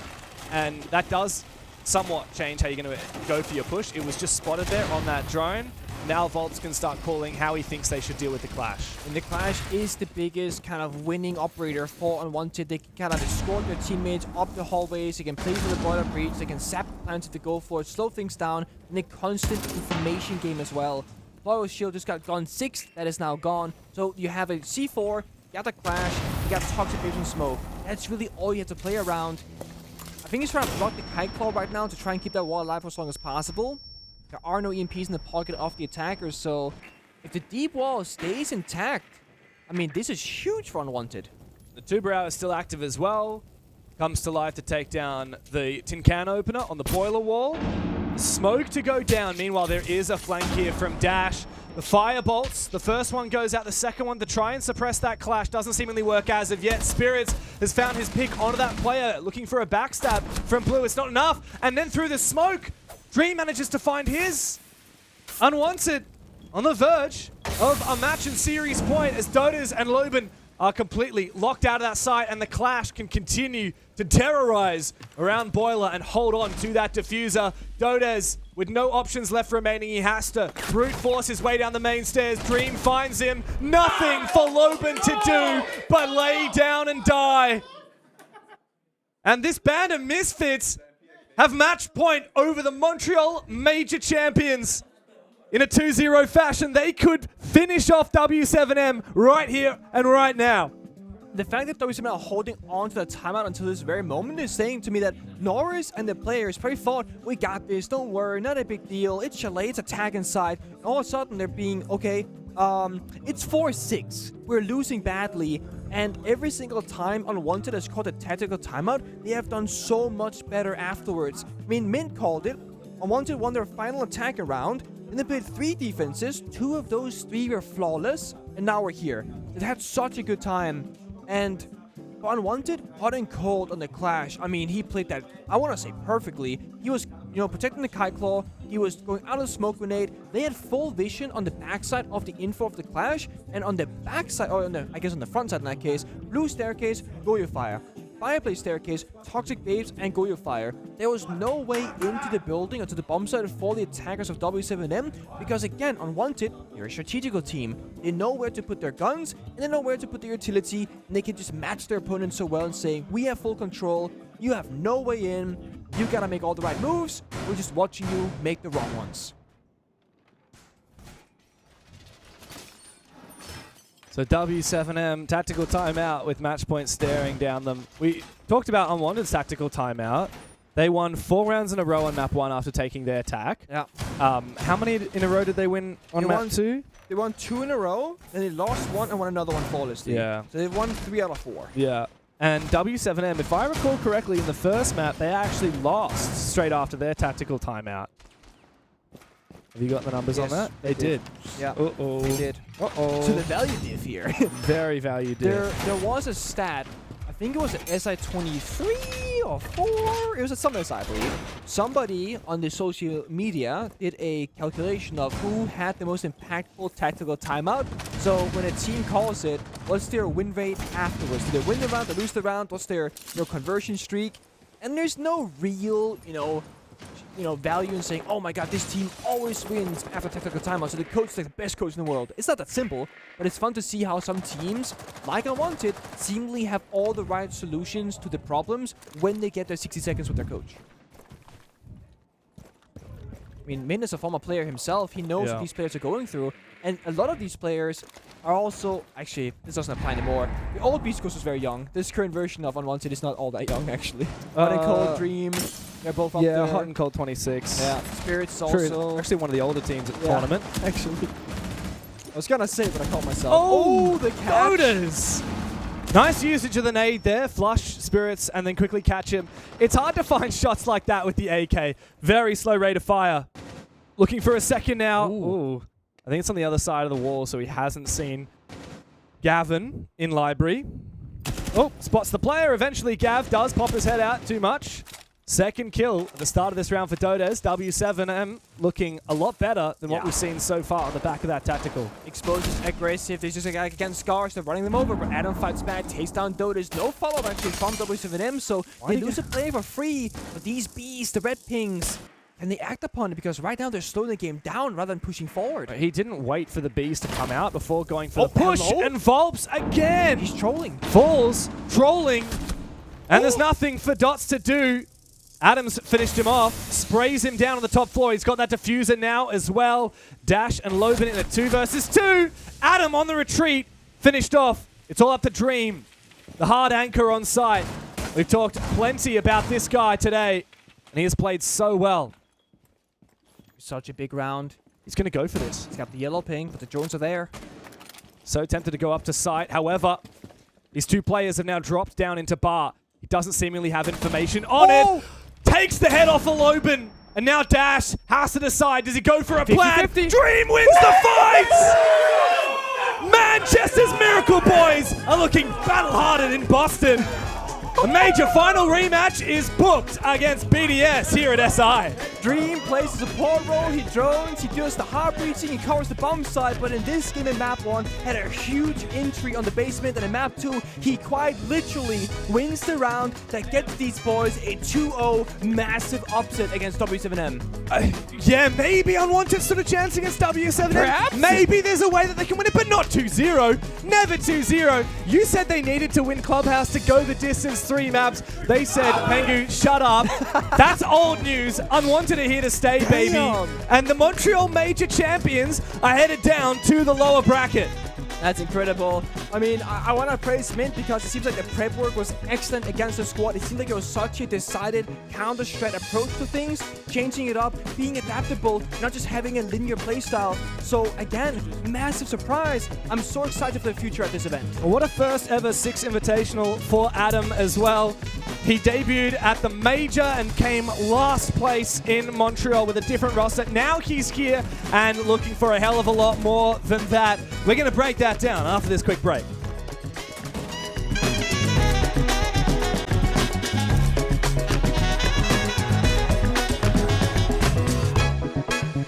and that does somewhat change how you're going to go for your push. It was just spotted there on that drone. Now Volps can start calling how he thinks they should deal with the Clash. And the Clash is the biggest kind of winning operator for Unwanted. They can kind of escort their teammates up the hallways. They can play for the boiler breach. They can sap the plants if they go for it, slow things down, and a constant information game as well. Floro Shield just got gone 6. That is now gone. So you have a C4, you got the Clash, you got Toxic Vision Smoke. That's really all you have to play around. I think he's trying to block the Kite Claw right now to try and keep that wall alive for as long as possible. There are no EMPs in the pocket of the attackers, so if the deep wall stays intact, I mean, this is huge for Unwanted. The Tuberow is still active as well. Comes to life to take down the tin can opener on the boiler wall. Smoke to go down. Meanwhile, there is a flank here from Dash. The fire bolts. The first one goes out. The second one to try and suppress that Clash. Doesn't seemingly work as of yet. Spirits has found his pick onto that player. Looking for a backstab from Blue. It's not enough. And then through the smoke, Dream manages to find his. Unwanted on the verge of a match and series point as Dotas and Loban are completely locked out of that site, and the Clash can continue to terrorize around Boiler and hold on to that diffuser. Dodez, with no options left remaining, he has to brute force his way down the main stairs. Dream finds him. Nothing for Loban to do but lay down and die. And this band of misfits have match point over the Montreal major champions. In a 2-0 fashion, they could finish off w7m right here and right now. The fact that w7m are holding on to the timeout until this very moment is saying to me that Norris and the players probably thought, we got this, don't worry, not a big deal. It's Chalet, it's attack inside. And all of a sudden they're being, okay, it's 4-6. We're losing badly. And every single time Unwanted has called a tactical timeout, they have done so much better afterwards. I mean, Mint called it. Unwanted won their final attack round. And they played 3 defenses. 2 of those 3 were flawless. And now we're here. They had such a good time. And for Unwanted, hot and cold on the Clash. I mean, he played that, I want to say perfectly. He was, protecting the Kite Claw. He was going out of the smoke grenade. They had full vision on the backside of the info of the Clash. And on the backside, or on the front side in that case, Blue Staircase, Goyo Fire. Fireplace Staircase, Toxic Babes, and Goyo Fire. There was no way into the building or to the bomb site for the attackers of w7m because, again, Unwanted, they're a strategical team. They know where to put their guns, and they know where to put their utility, and they can just match their opponent so well and saying, we have full control, you have no way in, you gotta make all the right moves, we're just watching you make the wrong ones. So w7m, tactical timeout with match point staring down them. We talked about Unwanted's tactical timeout. They won 4 rounds in a row on map 1 after taking their attack. Yeah. How many in a row did they win on map 2? They won 2 in a row, then they lost 1 and won another one flawlessly. Yeah. So they won 3 out of 4. Yeah. And w7m, if I recall correctly, in the first map, they actually lost straight after their tactical timeout. Have you got the numbers on that? They did. Yeah. Uh-oh. They did. Uh-oh. So the value diff here. Very value diff. There was a stat. I think it was an SI23 or 4. It was some SI, I believe. Somebody on the social media did a calculation of who had the most impactful tactical timeout. So when a team calls it, what's their win rate afterwards? Do they win the round, they lose the round? What's their conversion streak? And there's no real, value in saying, oh my god, this team always wins after tactical timeout, so the coach is like the best coach in the world. It's not that simple, but it's fun to see how some teams, like Unwanted, seemingly have all the right solutions to the problems when they get their 60 seconds with their coach. I mean, Min is a former player himself. He knows what these players are going through. And a lot of these players are also... Actually, this doesn't apply anymore. The old Beast Coast was very young. This current version of Unwanted is not all that young, actually. Hot and Cold, Dream, they're both up there. Yeah, Hot and Cold 26. Yeah, Spirits True. also. Actually, one of the older teams at the tournament, actually. I was going to say, but I caught myself. Oh, the catch! Lotus! Nice usage of the nade there. Flush Spirits and then quickly catch him. It's hard to find shots like that with the AK. Very slow rate of fire. Looking for a second now. Ooh. I think it's on the other side of the wall, so he hasn't seen Gavin in library. Oh, spots the player. Eventually, Gav does pop his head out too much. Second kill at the start of this round for Dodez. w7m looking a lot better than what we've seen so far on the back of that tactical. Exposes aggressive. There's just a guy against Scars. They're running them over, but Adam fights back, takes down Dodez. No follow-up actually from w7m, so they lose a play for free. But these beasts, the red pings, and they act upon it because right now they're slowing the game down rather than pushing forward. He didn't wait for the bees to come out before going for the push, and Volps again! He's trolling. Falls, trolling, and there's nothing for Dots to do. Adams finished him off, sprays him down on the top floor. He's got that diffuser now as well. Dash and Loban in a 2 versus 2. Adam on the retreat, finished off. It's all up to Dream, the hard anchor on site. We've talked plenty about this guy today, and he has played so well. Such a big round. He's going to go for this. He's got the yellow ping, but the drones are there. So tempted to go up to site. However, these 2 players have now dropped down into bar. He doesn't seemingly have information on it. Takes the head off of Loban. And now Dash has to decide. Does he go for a plan? 50-50. Dream wins the fight! Manchester's Miracle Boys are looking battle-hardened in Boston. A major final rematch is booked against BDS here at SI. Dream plays a support role, he drones, he does the hard breaching, he covers the bomb side, but in this game in map 1, had a huge entry on the basement, and in map 2, he quite literally wins the round that gets these boys a 2-0 massive upset against w7m. Yeah, maybe Unwanted stood a chance against w7m. Perhaps. Maybe there's a way that they can win it, but not 2-0. Never 2-0. You said they needed to win Clubhouse to go the distance 3 maps. They said, Pengu, shut up. That's old news. Unwanted are here to stay, baby. Damn. And the Montreal Major Champions are headed down to the lower bracket. That's incredible. I mean, I want to praise Mint because it seems like the prep work was excellent against the squad. It seemed like it was such a decided counter-strat approach to things, changing it up, being adaptable, not just having a linear playstyle. So again, massive surprise. I'm so excited for the future at this event. What a first ever Six Invitational for Adam as well. He debuted at the Major and came last place in Montreal with a different roster. Now he's here and looking for a hell of a lot more than that. We're going to break that down after this quick break.